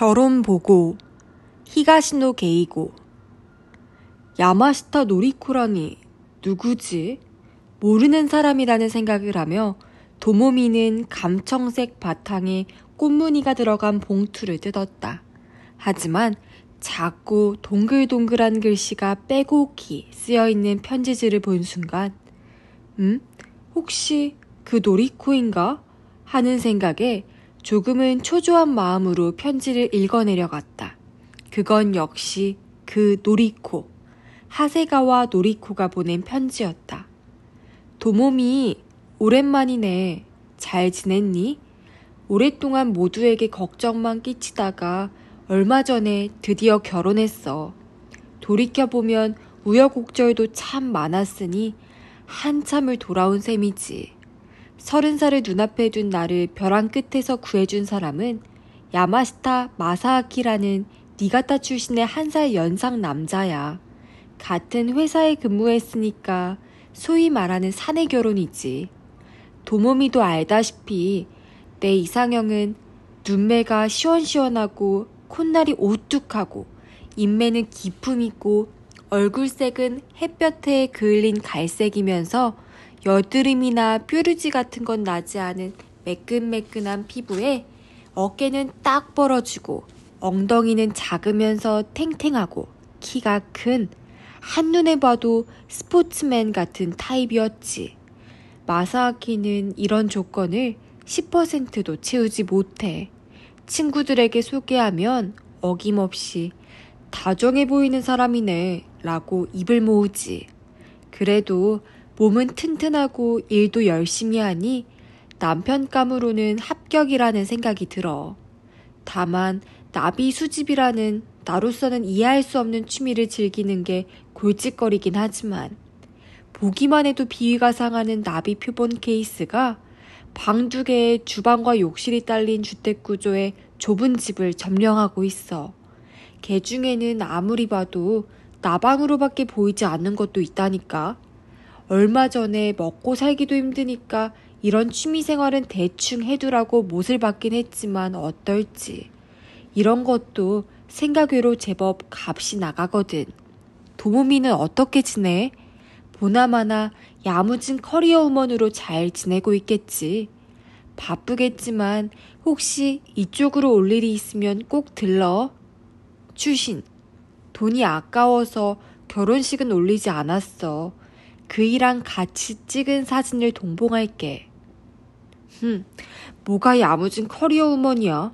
결혼 보고 히가시노 게이고. 야마시타 노리코라니 누구지? 모르는 사람이라는 생각을 하며 도모미는 감청색 바탕에 꽃무늬가 들어간 봉투를 뜯었다. 하지만 작고 동글동글한 글씨가 빼곡히 쓰여있는 편지지를 본 순간 혹시 그 노리코인가? 하는 생각에 조금은 초조한 마음으로 편지를 읽어내려갔다. 그건 역시 그 노리코, 하세가와 노리코가 보낸 편지였다. 도모미, 오랜만이네. 잘 지냈니? 오랫동안 모두에게 걱정만 끼치다가 얼마 전에 드디어 결혼했어. 돌이켜보면 우여곡절도 참 많았으니 한참을 돌아온 셈이지. 30살을 눈앞에 둔 나를 벼랑 끝에서 구해준 사람은 야마시타 마사아키라는 니가타 출신의 1살 연상 남자야. 같은 회사에 근무했으니까 소위 말하는 사내 결혼이지. 도모미도 알다시피 내 이상형은 눈매가 시원시원하고 콧날이 오뚝하고 인매는 기품있고 얼굴색은 햇볕에 그을린 갈색이면서 여드름이나 뾰루지 같은 건 나지 않은 매끈매끈한 피부에 어깨는 딱 벌어지고 엉덩이는 작으면서 탱탱하고 키가 큰 한눈에 봐도 스포츠맨 같은 타입이었지. 마사아키는 이런 조건을 10%도 채우지 못해. 친구들에게 소개하면 어김없이 다정해 보이는 사람이네 라고 입을 모으지. 그래도 몸은 튼튼하고 일도 열심히 하니 남편감으로는 합격이라는 생각이 들어. 다만 나비 수집이라는 나로서는 이해할 수 없는 취미를 즐기는 게 골칫거리긴 하지만 보기만 해도 비위가 상하는 나비 표본 케이스가 방 2개에 주방과 욕실이 딸린 주택구조의 좁은 집을 점령하고 있어. 개 중에는 아무리 봐도 나방으로밖에 보이지 않는 것도 있다니까. 얼마 전에 먹고 살기도 힘드니까 이런 취미생활은 대충 해두라고 못을 받긴 했지만 어떨지. 이런 것도 생각외로 제법 값이 나가거든. 도모미는 어떻게 지내? 보나마나 야무진 커리어 우먼으로 잘 지내고 있겠지. 바쁘겠지만 혹시 이쪽으로 올 일이 있으면 꼭 들러. 추신, 돈이 아까워서 결혼식은 올리지 않았어. 그이랑 같이 찍은 사진을 동봉할게. 뭐가 야무진 커리어 우먼이야.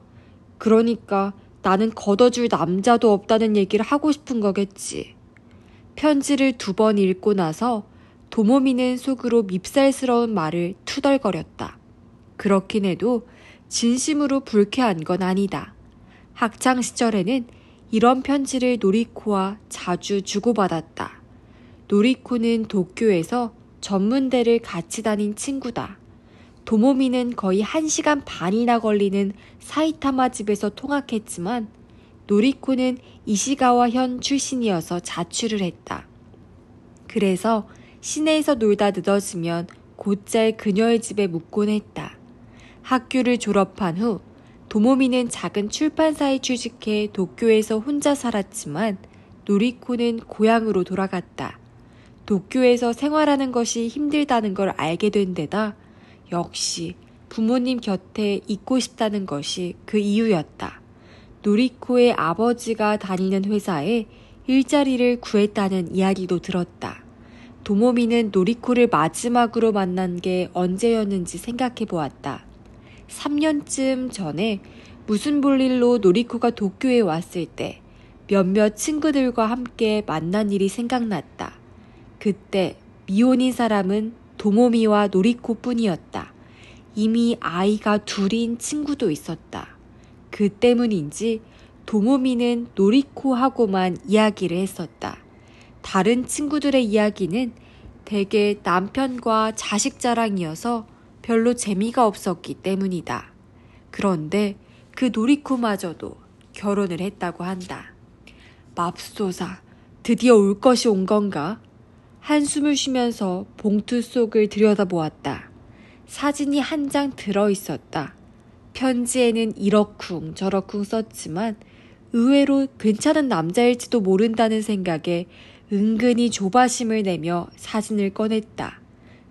그러니까 나는 걷어줄 남자도 없다는 얘기를 하고 싶은 거겠지. 편지를 2번 읽고 나서 도모미는 속으로 밉살스러운 말을 투덜거렸다. 그렇긴 해도 진심으로 불쾌한 건 아니다. 학창시절에는 이런 편지를 노리코와 자주 주고받았다. 노리코는 도쿄에서 전문대를 같이 다닌 친구다. 도모미는 거의 1시간 반이나 걸리는 사이타마 집에서 통학했지만 노리코는 이시가와현 출신이어서 자취를 했다. 그래서 시내에서 놀다 늦어지면 곧잘 그녀의 집에 묵곤 했다. 학교를 졸업한 후 도모미는 작은 출판사에 취직해 도쿄에서 혼자 살았지만 노리코는 고향으로 돌아갔다. 도쿄에서 생활하는 것이 힘들다는 걸 알게 된 데다 역시 부모님 곁에 있고 싶다는 것이 그 이유였다. 노리코의 아버지가 다니는 회사에 일자리를 구했다는 이야기도 들었다. 도모미는 노리코를 마지막으로 만난 게 언제였는지 생각해 보았다. 3년쯤 전에 무슨 볼일로 노리코가 도쿄에 왔을 때 몇몇 친구들과 함께 만난 일이 생각났다. 그때 미혼인 사람은 도모미와 노리코 뿐이었다. 이미 아이가 2인 친구도 있었다. 그 때문인지 도모미는 노리코하고만 이야기를 했었다. 다른 친구들의 이야기는 대개 남편과 자식 자랑이어서 별로 재미가 없었기 때문이다. 그런데 그 노리코마저도 결혼을 했다고 한다. 맙소사, 드디어 올 것이 온 건가? 한숨을 쉬면서 봉투 속을 들여다보았다. 사진이 한 장 들어있었다. 편지에는 이러쿵 저러쿵 썼지만 의외로 괜찮은 남자일지도 모른다는 생각에 은근히 조바심을 내며 사진을 꺼냈다.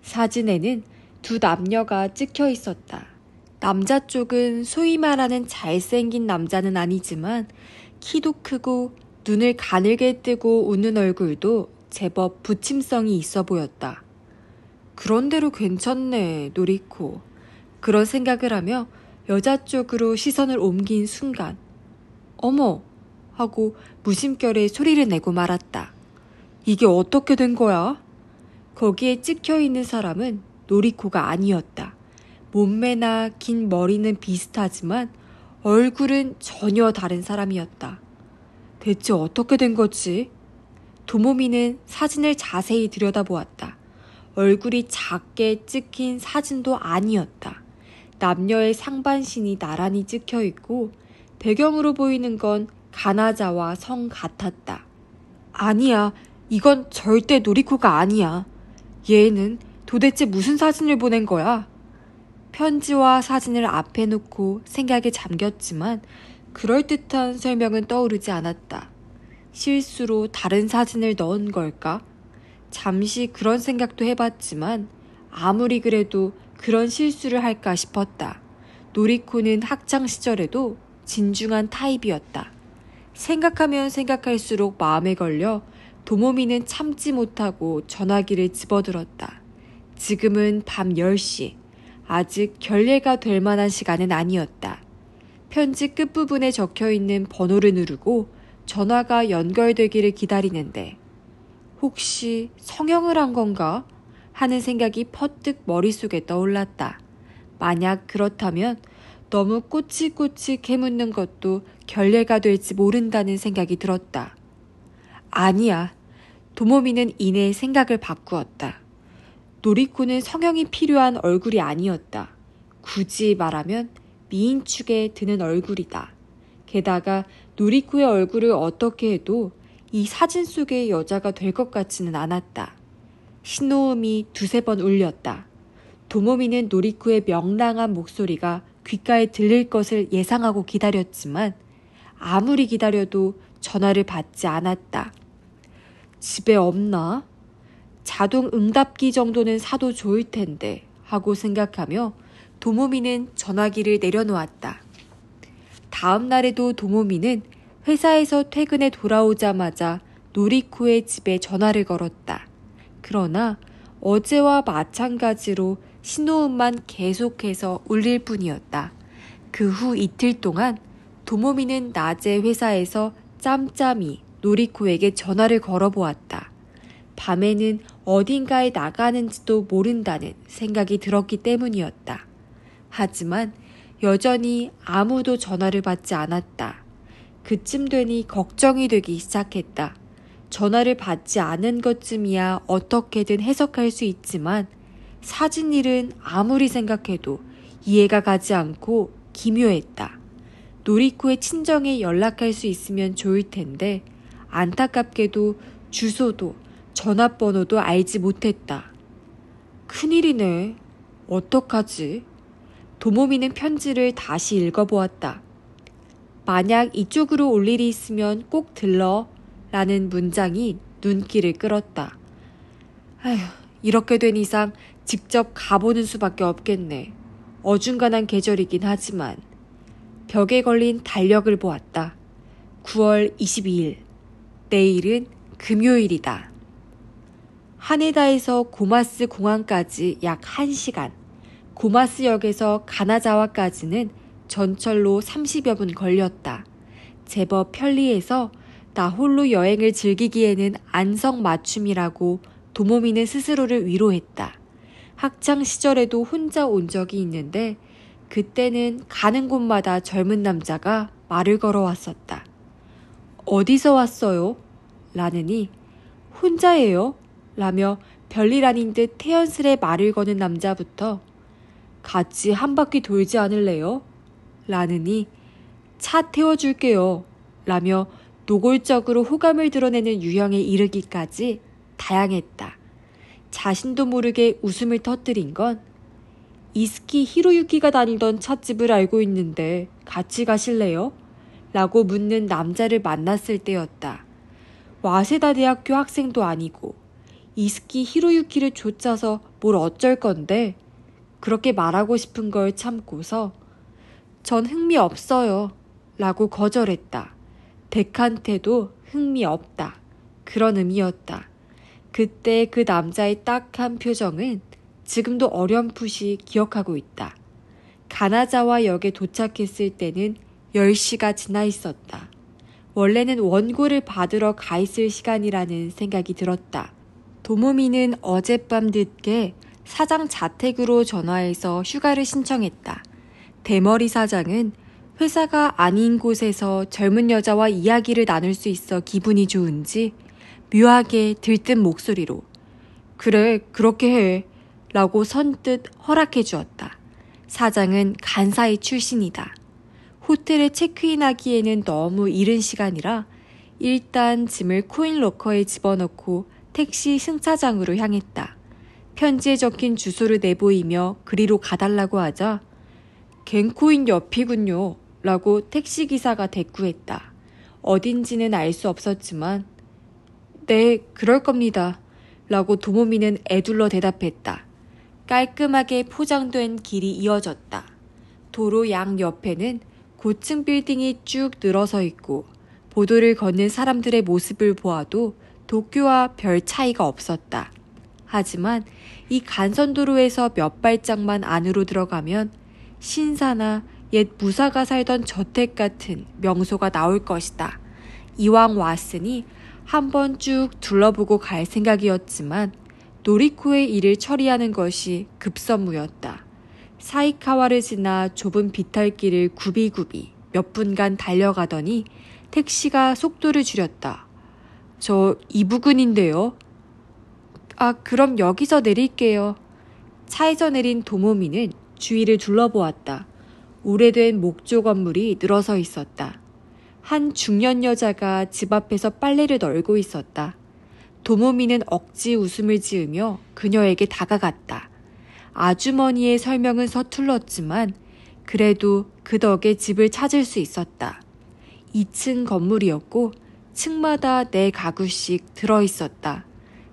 사진에는 두 남녀가 찍혀 있었다. 남자 쪽은 소위 말하는 잘생긴 남자는 아니지만 키도 크고 눈을 가늘게 뜨고 웃는 얼굴도 제법 부침성이 있어 보였다. 그런대로 괜찮네, 노리코. 그런 생각을 하며 여자 쪽으로 시선을 옮긴 순간 어머! 하고 무심결에 소리를 내고 말았다. 이게 어떻게 된 거야? 거기에 찍혀있는 사람은 노리코가 아니었다. 몸매나 긴 머리는 비슷하지만 얼굴은 전혀 다른 사람이었다. 대체 어떻게 된 거지? 도모미는 사진을 자세히 들여다보았다. 얼굴이 작게 찍힌 사진도 아니었다. 남녀의 상반신이 나란히 찍혀있고 배경으로 보이는 건 가나자와 성 같았다. 아니야, 이건 절대 노리코가 아니야. 얘는 도대체 무슨 사진을 보낸 거야? 편지와 사진을 앞에 놓고 생각에 잠겼지만 그럴듯한 설명은 떠오르지 않았다. 실수로 다른 사진을 넣은 걸까? 잠시 그런 생각도 해봤지만 아무리 그래도 그런 실수를 할까 싶었다. 노리코는 학창시절에도 진중한 타입이었다. 생각하면 생각할수록 마음에 걸려 도모미는 참지 못하고 전화기를 집어들었다. 지금은 밤 10시. 아직 결례가 될 만한 시간은 아니었다. 편지 끝부분에 적혀있는 번호를 누르고 전화가 연결되기를 기다리는데 혹시 성형을 한 건가? 하는 생각이 퍼뜩 머릿속에 떠올랐다. 만약 그렇다면 너무 꼬치꼬치 캐묻는 것도 결례가 될지 모른다는 생각이 들었다. 아니야. 도모미는 이내 생각을 바꾸었다. 노리코는 성형이 필요한 얼굴이 아니었다. 굳이 말하면 미인축에 드는 얼굴이다. 게다가 노리코의 얼굴을 어떻게 해도 이 사진 속의 여자가 될 것 같지는 않았다. 신호음이 두세 번 울렸다. 도모미는 노리코의 명랑한 목소리가 귓가에 들릴 것을 예상하고 기다렸지만 아무리 기다려도 전화를 받지 않았다. 집에 없나? 자동 응답기 정도는 사도 좋을 텐데 하고 생각하며 도모미는 전화기를 내려놓았다. 다음 날에도 도모미는 회사에서 퇴근해 돌아오자마자 노리코의 집에 전화를 걸었다. 그러나 어제와 마찬가지로 신호음만 계속해서 울릴 뿐이었다. 그 후 이틀 동안 도모미는 낮에 회사에서 짬짬이 노리코에게 전화를 걸어보았다. 밤에는 어딘가에 나가는지도 모른다는 생각이 들었기 때문이었다. 하지만 여전히 아무도 전화를 받지 않았다. 그쯤 되니 걱정이 되기 시작했다. 전화를 받지 않은 것쯤이야 어떻게든 해석할 수 있지만 사진 일은 아무리 생각해도 이해가 가지 않고 기묘했다. 노리코의 친정에 연락할 수 있으면 좋을 텐데 안타깝게도 주소도 전화번호도 알지 못했다. 큰일이네. 어떡하지? 도모미는 편지를 다시 읽어보았다. 만약 이쪽으로 올 일이 있으면 꼭 들러 라는 문장이 눈길을 끌었다. 아휴, 이렇게 된 이상 직접 가보는 수밖에 없겠네. 어중간한 계절이긴 하지만. 벽에 걸린 달력을 보았다. 9월 22일. 내일은 금요일이다. 하네다에서 고마스 공항까지 약 1시간. 고마스역에서 가나자와까지는 전철로 30여 분 걸렸다. 제법 편리해서 나 홀로 여행을 즐기기에는 안성맞춤이라고 도모미는 스스로를 위로했다. 학창 시절에도 혼자 온 적이 있는데 그때는 가는 곳마다 젊은 남자가 말을 걸어왔었다. 어디서 왔어요? 라느니 혼자예요? 라며 별일 아닌 듯 태연스레 말을 거는 남자부터 같이 한 바퀴 돌지 않을래요? 라느니 차 태워줄게요. 라며 노골적으로 호감을 드러내는 유형에 이르기까지 다양했다. 자신도 모르게 웃음을 터뜨린 건 이스키 히로유키가 다니던 찻집을 알고 있는데 같이 가실래요? 라고 묻는 남자를 만났을 때였다. 와세다 대학교 학생도 아니고 이스키 히로유키를 쫓아서 뭘 어쩔 건데? 그렇게 말하고 싶은 걸 참고서 전 흥미 없어요 라고 거절했다. 덱한테도 흥미 없다. 그런 의미였다. 그때 그 남자의 딱한 표정은 지금도 어렴풋이 기억하고 있다. 가나자와 역에 도착했을 때는 10시가 지나 있었다. 원래는 원고를 받으러 가 있을 시간이라는 생각이 들었다. 도모미는 어젯밤 늦게 사장 자택으로 전화해서 휴가를 신청했다. 대머리 사장은 회사가 아닌 곳에서 젊은 여자와 이야기를 나눌 수 있어 기분이 좋은지 묘하게 들뜬 목소리로 그래, 그렇게 해 라고 선뜻 허락해 주었다. 사장은 간사이 출신이다. 호텔에 체크인하기에는 너무 이른 시간이라 일단 짐을 코인 로커에 집어넣고 택시 승차장으로 향했다. 편지에 적힌 주소를 내보이며 그리로 가달라고 하자 겐코인 옆이군요 라고 택시기사가 대꾸했다. 어딘지는 알 수 없었지만 네, 그럴 겁니다 라고 도모미는 애둘러 대답했다. 깔끔하게 포장된 길이 이어졌다. 도로 양 옆에는 고층 빌딩이 쭉 늘어서 있고 보도를 걷는 사람들의 모습을 보아도 도쿄와 별 차이가 없었다. 하지만 이 간선도로에서 몇 발짝만 안으로 들어가면 신사나 옛 무사가 살던 저택 같은 명소가 나올 것이다. 이왕 왔으니 한번 쭉 둘러보고 갈 생각이었지만 노리코의 일을 처리하는 것이 급선무였다. 사이카와를 지나 좁은 비탈길을 굽이굽이 몇 분간 달려가더니 택시가 속도를 줄였다. 저 이 부근인데요. 아, 그럼 여기서 내릴게요. 차에서 내린 도모미는 주위를 둘러보았다. 오래된 목조 건물이 늘어서 있었다. 한 중년 여자가 집 앞에서 빨래를 널고 있었다. 도모미는 억지 웃음을 지으며 그녀에게 다가갔다. 아주머니의 설명은 서툴렀지만 그래도 그 덕에 집을 찾을 수 있었다. 2층 건물이었고 층마다 4가구씩 들어있었다.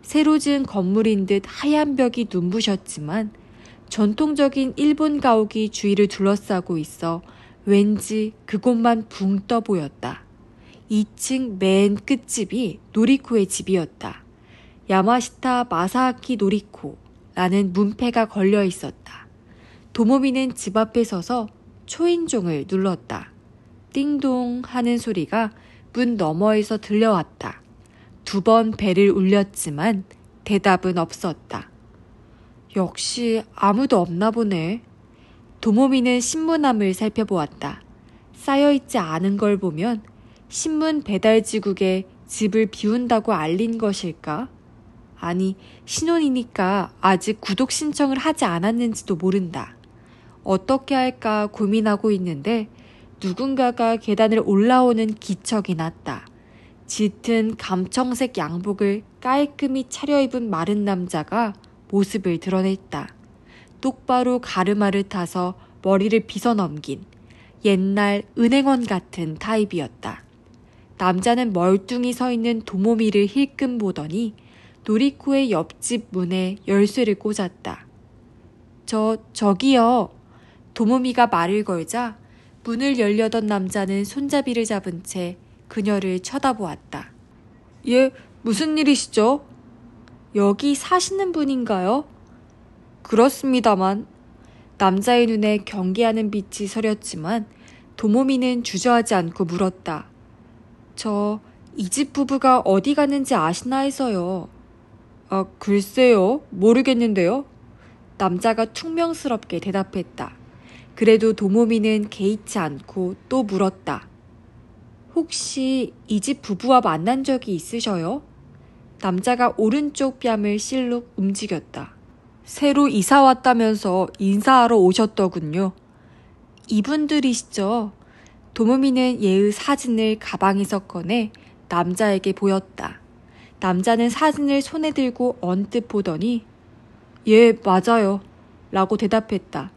새로 지은 건물인 듯 하얀 벽이 눈부셨지만 전통적인 일본 가옥이 주위를 둘러싸고 있어 왠지 그곳만 붕 떠 보였다. 2층 맨 끝집이 노리코의 집이었다. 야마시타 마사아키 노리코라는 문패가 걸려 있었다. 도모미는 집 앞에 서서 초인종을 눌렀다. 띵동 하는 소리가 문 너머에서 들려왔다. 2번 벨을 울렸지만 대답은 없었다. 역시 아무도 없나 보네. 도모미는 신문함을 살펴보았다. 쌓여있지 않은 걸 보면 신문 배달지국에 집을 비운다고 알린 것일까? 아니, 신혼이니까 아직 구독 신청을 하지 않았는지도 모른다. 어떻게 할까 고민하고 있는데 누군가가 계단을 올라오는 기척이 났다. 짙은 감청색 양복을 깔끔히 차려입은 마른 남자가 모습을 드러냈다. 똑바로 가르마를 타서 머리를 빗어넘긴 옛날 은행원 같은 타입이었다. 남자는 멀뚱히 서 있는 도모미를 힐끔 보더니 노리코의 옆집 문에 열쇠를 꽂았다. 저기요. 도모미가 말을 걸자 문을 열려던 남자는 손잡이를 잡은 채 그녀를 쳐다보았다. 예, 무슨 일이시죠? 여기 사시는 분인가요? 그렇습니다만. 남자의 눈에 경계하는 빛이 서렸지만 도모미는 주저하지 않고 물었다. 이 집 부부가 어디 갔는지 아시나 해서요. 아, 글쎄요. 모르겠는데요. 남자가 퉁명스럽게 대답했다. 그래도 도모미는 개의치 않고 또 물었다. 혹시 이 집 부부와 만난 적이 있으셔요? 남자가 오른쪽 뺨을 실룩 움직였다. 새로 이사 왔다면서 인사하러 오셨더군요. 이분들이시죠? 도모미는 얘의 사진을 가방에서 꺼내 남자에게 보였다. 남자는 사진을 손에 들고 언뜻 보더니 예, 맞아요. 라고 대답했다.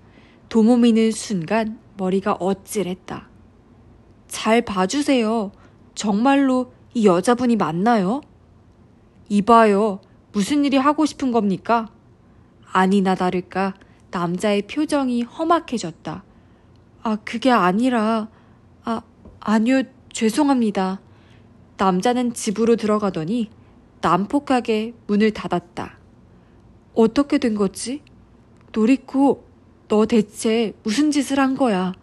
도모미는 순간 머리가 어찔했다. 잘 봐주세요. 정말로 이 여자분이 맞나요? 이봐요. 무슨 일이 하고 싶은 겁니까? 아니나 다를까 남자의 표정이 험악해졌다. 그게 아니라... 아니요, 죄송합니다. 남자는 집으로 들어가더니 난폭하게 문을 닫았다. 어떻게 된 거지? 노리코, 너 대체 무슨 짓을 한 거야?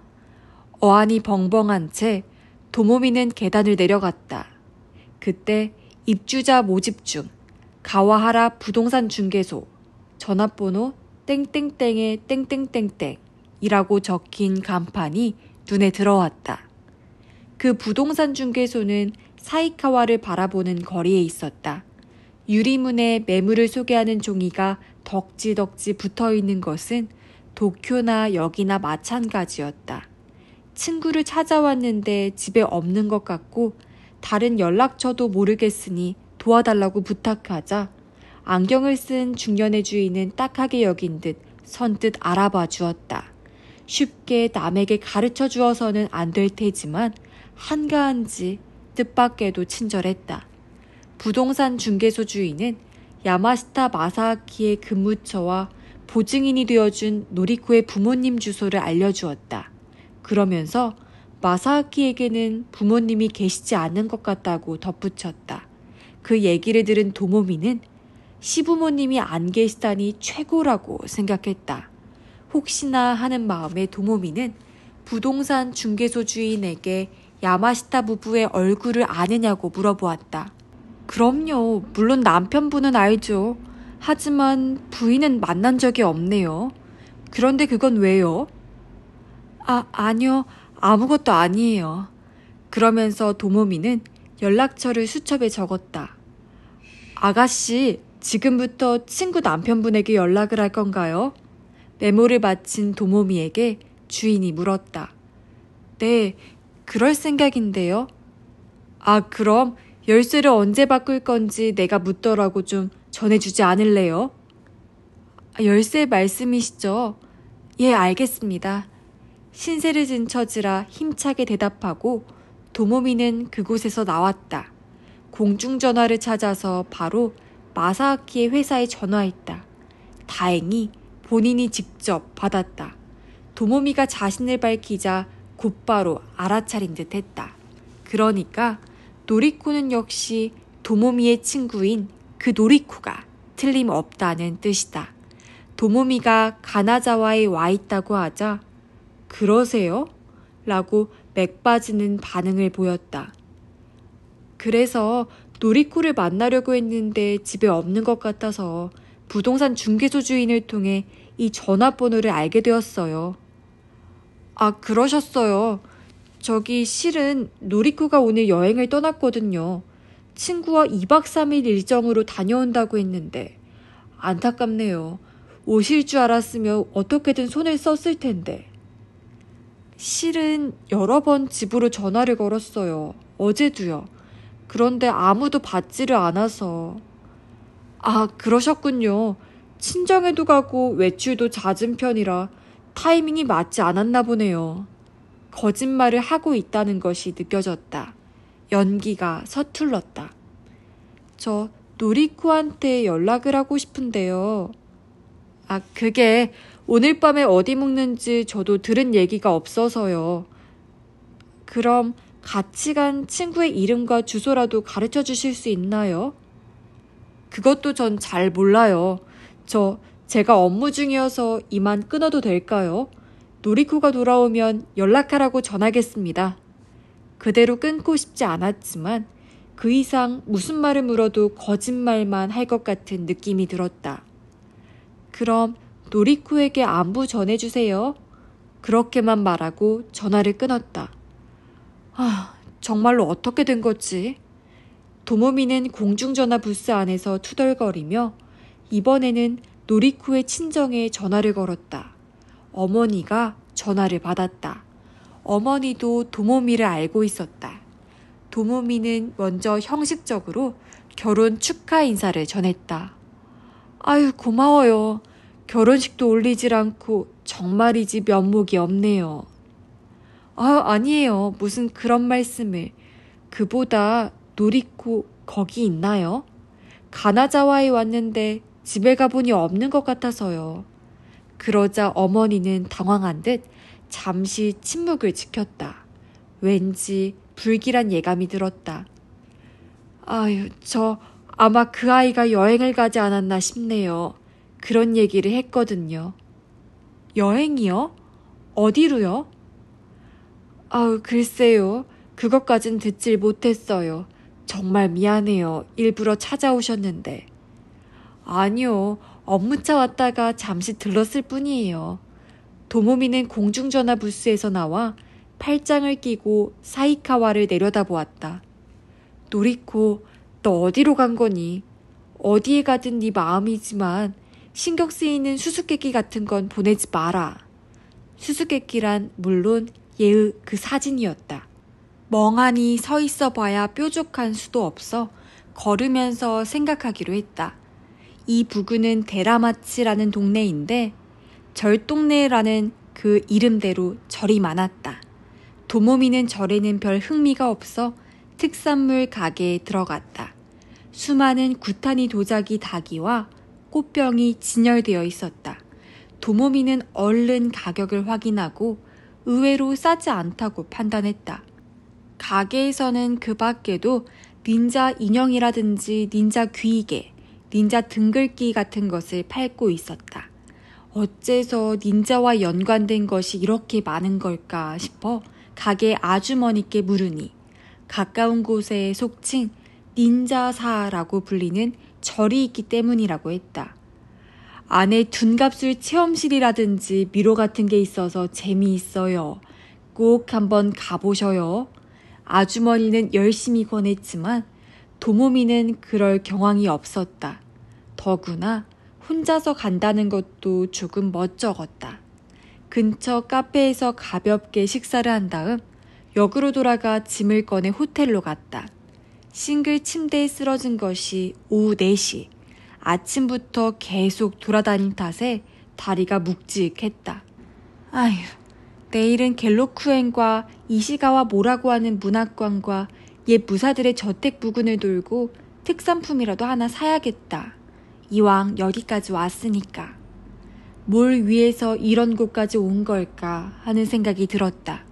어안이 벙벙한 채 도모미는 계단을 내려갔다. 그때 입주자 모집 중 가와하라 부동산 중개소 전화번호 땡땡땡의 땡땡땡땡이라고 적힌 간판이 눈에 들어왔다. 그 부동산 중개소는 사이카와를 바라보는 거리에 있었다. 유리문에 매물을 소개하는 종이가 덕지덕지 붙어있는 것은 도쿄나 여기나 마찬가지였다. 친구를 찾아왔는데 집에 없는 것 같고 다른 연락처도 모르겠으니 도와달라고 부탁하자 안경을 쓴 중년의 주인은 딱하게 여긴 듯 선뜻 알아봐 주었다. 쉽게 남에게 가르쳐 주어서는 안 될 테지만 한가한지 뜻밖에도 친절했다. 부동산 중개소 주인은 야마시타 마사아키의 근무처와 보증인이 되어준 노리코의 부모님 주소를 알려주었다. 그러면서 마사아키에게는 부모님이 계시지 않은 것 같다고 덧붙였다. 그 얘기를 들은 도모미는 시부모님이 안 계시다니 최고라고 생각했다. 혹시나 하는 마음에 도모미는 부동산 중개소 주인에게 야마시타 부부의 얼굴을 아느냐고 물어보았다. 그럼요. 물론 남편분은 알죠. 하지만 부인은 만난 적이 없네요. 그런데 그건 왜요? 아니요. 아무것도 아니에요. 그러면서 도모미는 연락처를 수첩에 적었다. 아가씨, 지금부터 친구 남편분에게 연락을 할 건가요? 메모를 마친 도모미에게 주인이 물었다. 네, 그럴 생각인데요. 그럼 열쇠를 언제 바꿀 건지 내가 묻더라고 좀 전해주지 않을래요? 열쇠 말씀이시죠? 예, 알겠습니다. 신세를 진 처지라 힘차게 대답하고 도모미는 그곳에서 나왔다. 공중전화를 찾아서 바로 마사아키의 회사에 전화했다. 다행히 본인이 직접 받았다. 도모미가 자신을 밝히자 곧바로 알아차린 듯 했다. 그러니까 노리코는 역시 도모미의 친구인 그 노리코가 틀림없다는 뜻이다. 도모미가 가나자와에 와 있다고 하자 그러세요? 라고 맥 빠지는 반응을 보였다. 그래서 노리코를 만나려고 했는데 집에 없는 것 같아서 부동산 중개소 주인을 통해 이 전화번호를 알게 되었어요. 그러셨어요. 저기 실은 노리코가 오늘 여행을 떠났거든요. 친구와 2박 3일 일정으로 다녀온다고 했는데 안타깝네요. 오실 줄 알았으면 어떻게든 손을 썼을 텐데. 실은 여러 번 집으로 전화를 걸었어요. 어제도요. 그런데 아무도 받지를 않아서. 그러셨군요. 친정에도 가고 외출도 잦은 편이라 타이밍이 맞지 않았나 보네요. 거짓말을 하고 있다는 것이 느껴졌다. 연기가 서툴렀다. 저 노리코한테 연락을 하고 싶은데요. 그게 오늘 밤에 어디 묵는지 저도 들은 얘기가 없어서요. 그럼 같이 간 친구의 이름과 주소라도 가르쳐 주실 수 있나요? 그것도 전 잘 몰라요. 제가 업무 중이어서 이만 끊어도 될까요? 노리코가 돌아오면 연락하라고 전하겠습니다. 그대로 끊고 싶지 않았지만 그 이상 무슨 말을 물어도 거짓말만 할 것 같은 느낌이 들었다. 그럼 노리코에게 안부 전해주세요. 그렇게만 말하고 전화를 끊었다. 정말로 어떻게 된 거지? 도모미는 공중전화 부스 안에서 투덜거리며 이번에는 노리코의 친정에 전화를 걸었다. 어머니가 전화를 받았다. 어머니도 도모미를 알고 있었다. 도모미는 먼저 형식적으로 결혼 축하 인사를 전했다. 고마워요. 결혼식도 올리질 않고 정말이지 면목이 없네요. 아니에요. 무슨 그런 말씀을. 그보다 노리코 거기 있나요? 가나자와에 왔는데 집에 가보니 없는 것 같아서요. 그러자 어머니는 당황한 듯 잠시 침묵을 지켰다. 왠지 불길한 예감이 들었다. 아마 그 아이가 여행을 가지 않았나 싶네요. 그런 얘기를 했거든요. 여행이요? 어디로요? 글쎄요. 그것까진 듣질 못했어요. 정말 미안해요. 일부러 찾아오셨는데. 아니요. 업무차 왔다가 잠시 들렀을 뿐이에요. 도모미는 공중전화 부스에서 나와 팔짱을 끼고 사이카와를 내려다보았다. 노리코, 너 어디로 간 거니? 어디에 가든 네 마음이지만 신경 쓰이는 수수께끼 같은 건 보내지 마라. 수수께끼란 물론 예의 그 사진이었다. 멍하니 서 있어 봐야 뾰족한 수도 없어 걸으면서 생각하기로 했다. 이 부근은 데라마치라는 동네인데 절동네라는 그 이름대로 절이 많았다. 도모미는 절에는 별 흥미가 없어 특산물 가게에 들어갔다. 수많은 구타니 도자기 닭이와 꽃병이 진열되어 있었다. 도모미는 얼른 가격을 확인하고 의외로 싸지 않다고 판단했다. 가게에서는 그 밖에도 닌자 인형이라든지 닌자 귀이개, 닌자 등글기 같은 것을 팔고 있었다. 어째서 닌자와 연관된 것이 이렇게 많은 걸까 싶어 가게 아주머니께 물으니 가까운 곳에 속칭 닌자사라고 불리는 절이 있기 때문이라고 했다. 안에 둔갑술 체험실이라든지 미로 같은 게 있어서 재미있어요. 꼭 한번 가보셔요. 아주머니는 열심히 권했지만 도모미는 그럴 경황이 없었다. 더구나 혼자서 간다는 것도 조금 멋쩍었다. 근처 카페에서 가볍게 식사를 한 다음 역으로 돌아가 짐을 꺼내 호텔로 갔다. 싱글 침대에 쓰러진 것이 오후 4시. 아침부터 계속 돌아다닌 탓에 다리가 묵직했다. 내일은 갤로쿠엔과 이시가와 모라고 하는 문학관과 옛 무사들의 저택 부근을 돌고 특산품이라도 하나 사야겠다. 이왕 여기까지 왔으니까. 뭘 위해서 이런 곳까지 온 걸까 하는 생각이 들었다.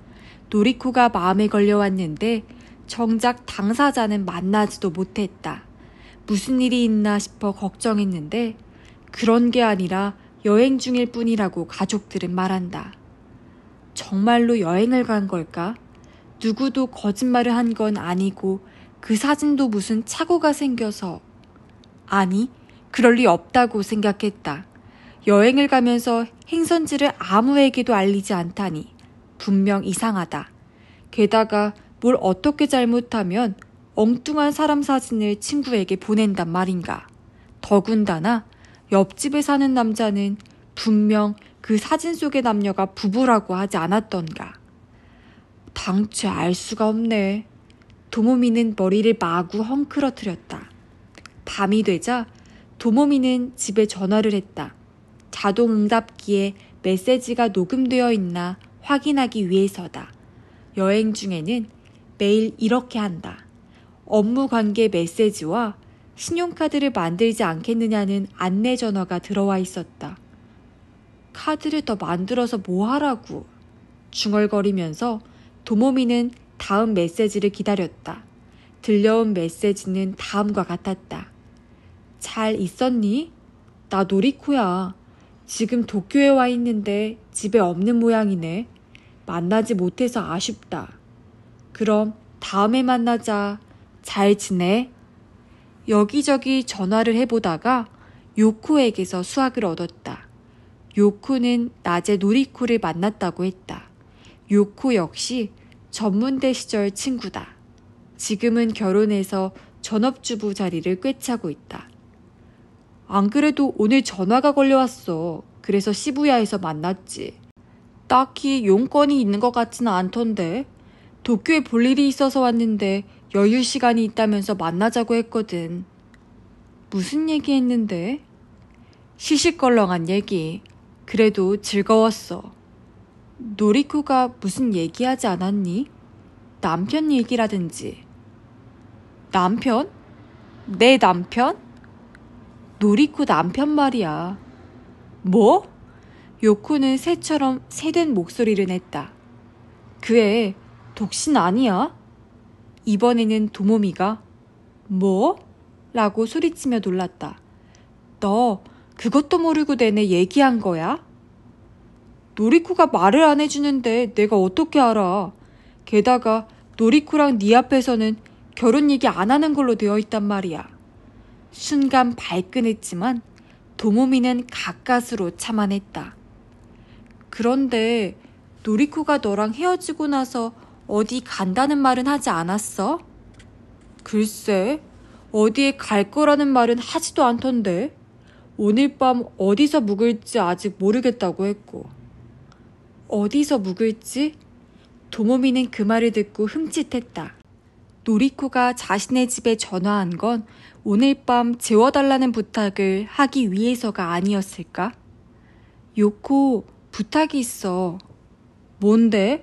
노리코가 마음에 걸려왔는데 정작 당사자는 만나지도 못했다. 무슨 일이 있나 싶어 걱정했는데 그런 게 아니라 여행 중일 뿐이라고 가족들은 말한다. 정말로 여행을 간 걸까? 누구도 거짓말을 한 건 아니고 그 사진도 무슨 착오가 생겨서. 아니, 그럴 리 없다고 생각했다. 여행을 가면서 행선지를 아무에게도 알리지 않다니 분명 이상하다. 게다가 뭘 어떻게 잘못하면 엉뚱한 사람 사진을 친구에게 보낸단 말인가. 더군다나 옆집에 사는 남자는 분명 그 사진 속의 남녀가 부부라고 하지 않았던가. 당최 알 수가 없네. 도모미는 머리를 마구 헝클어뜨렸다. 밤이 되자 도모미는 집에 전화를 했다. 자동응답기에 메시지가 녹음되어 있나 확인하기 위해서다. 여행 중에는 매일 이렇게 한다. 업무 관계 메시지와 신용카드를 만들지 않겠느냐는 안내 전화가 들어와 있었다. 카드를 더 만들어서 뭐 하라고. 중얼거리면서 도모미는 다음 메시지를 기다렸다. 들려온 메시지는 다음과 같았다. 잘 있었니? 나 노리코야. 지금 도쿄에 와 있는데 집에 없는 모양이네. 만나지 못해서 아쉽다. 그럼 다음에 만나자. 잘 지내? 여기저기 전화를 해보다가 요코에게서 수학을 얻었다. 요코는 낮에 노리코를 만났다고 했다. 요코 역시 전문대 시절 친구다. 지금은 결혼해서 전업주부 자리를 꿰차고 있다. 안 그래도 오늘 전화가 걸려왔어. 그래서 시부야에서 만났지. 딱히 용건이 있는 것 같지는 않던데. 도쿄에 볼 일이 있어서 왔는데 여유 시간이 있다면서 만나자고 했거든. 무슨 얘기했는데? 시시껄렁한 얘기. 그래도 즐거웠어. 노리코가 무슨 얘기하지 않았니? 남편 얘기라든지. 남편? 내 남편? 노리코 남편 말이야. 뭐? 요코는 새처럼 새된 목소리를 냈다. 그 애 독신 아니야? 이번에는 도모미가 뭐? 라고 소리치며 놀랐다. 너 그것도 모르고 내내 얘기한 거야? 노리코가 말을 안 해주는데 내가 어떻게 알아? 게다가 노리코랑 네 앞에서는 결혼 얘기 안 하는 걸로 되어 있단 말이야. 순간 발끈했지만 도모미는 가까스로 참아냈다. 그런데 노리코가 너랑 헤어지고 나서 어디 간다는 말은 하지 않았어? 글쎄, 어디에 갈 거라는 말은 하지도 않던데. 오늘 밤 어디서 묵을지 아직 모르겠다고 했고. 어디서 묵을지? 도모미는 그 말을 듣고 흠칫했다. 노리코가 자신의 집에 전화한 건 오늘 밤 재워달라는 부탁을 하기 위해서가 아니었을까? 요코, 부탁이 있어. 뭔데?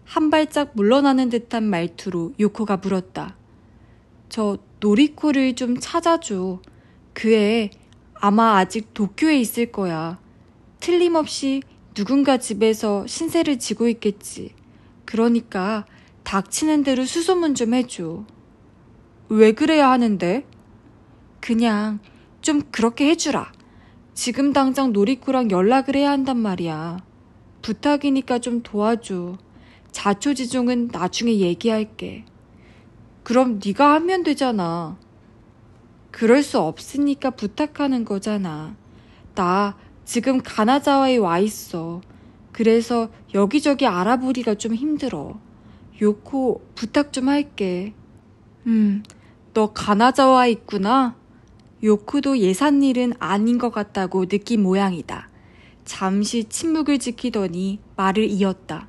한 발짝 물러나는 듯한 말투로 요코가 물었다. 저 노리코를 좀 찾아줘. 그 애 아마 아직 도쿄에 있을 거야. 틀림없이 누군가 집에서 신세를 지고 있겠지. 그러니까 닥치는 대로 수소문 좀 해줘. 왜 그래야 하는데? 그냥 좀 그렇게 해주라. 지금 당장 노리코랑 연락을 해야 한단 말이야. 부탁이니까 좀 도와줘. 자초지종은 나중에 얘기할게. 그럼 네가 하면 되잖아. 그럴 수 없으니까 부탁하는 거잖아. 나 지금 가나자와에 와 있어. 그래서 여기저기 알아보기가 좀 힘들어. 요코, 부탁 좀 할게. 너 가나자와에 있구나? 요코도 예산 일은 아닌 것 같다고 느낀 모양이다. 잠시 침묵을 지키더니 말을 이었다.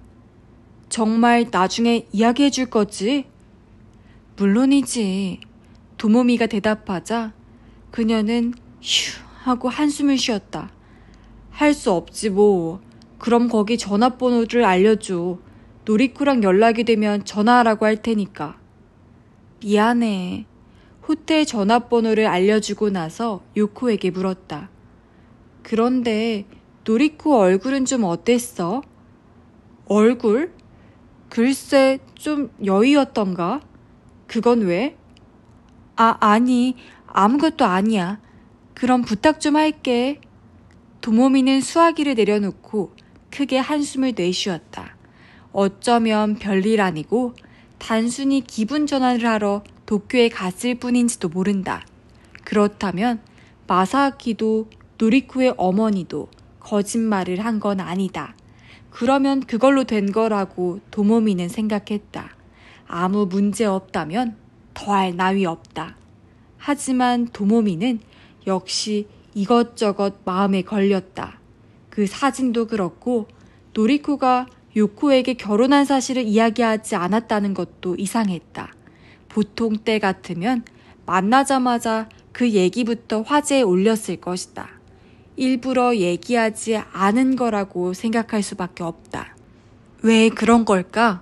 정말 나중에 이야기해 줄 거지? 물론이지. 도모미가 대답하자 그녀는 휴 하고 한숨을 쉬었다. 할 수 없지 뭐. 그럼 거기 전화번호를 알려줘. 노리코랑 연락이 되면 전화하라고 할 테니까. 미안해. 호텔 전화번호를 알려주고 나서 요코에게 물었다. 그런데 노리코 얼굴은 좀 어땠어? 얼굴? 글쎄 좀 여의었던가? 그건 왜? 아니 아무것도 아니야. 그럼 부탁 좀 할게. 도모미는 수화기를 내려놓고 크게 한숨을 내쉬었다. 어쩌면 별일 아니고 단순히 기분 전환을 하러 도쿄에 갔을 뿐인지도 모른다. 그렇다면 마사키도 노리코의 어머니도 거짓말을 한 건 아니다. 그러면 그걸로 된 거라고 도모미는 생각했다. 아무 문제 없다면 더할 나위 없다. 하지만 도모미는 역시 이것저것 마음에 걸렸다. 그 사진도 그렇고 노리코가 요코에게 결혼한 사실을 이야기하지 않았다는 것도 이상했다. 보통 때 같으면 만나자마자 그 얘기부터 화제에 올렸을 것이다. 일부러 얘기하지 않은 거라고 생각할 수밖에 없다. 왜 그런 걸까?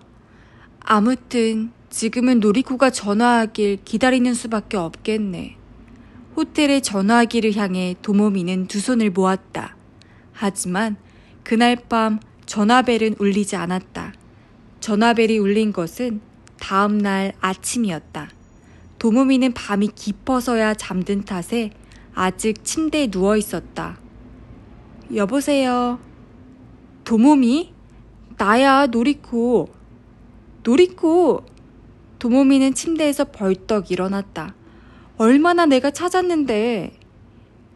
아무튼 지금은 노리코가 전화하길 기다리는 수밖에 없겠네. 호텔에 전화하기를 향해 도모미는 두 손을 모았다. 하지만 그날 밤 전화벨은 울리지 않았다. 전화벨이 울린 것은 다음 날 아침이었다. 도모미는 밤이 깊어서야 잠든 탓에 아직 침대에 누워 있었다. 여보세요. 도모미? 나야, 노리코. 노리코! 도모미는 침대에서 벌떡 일어났다. 얼마나 내가 찾았는데.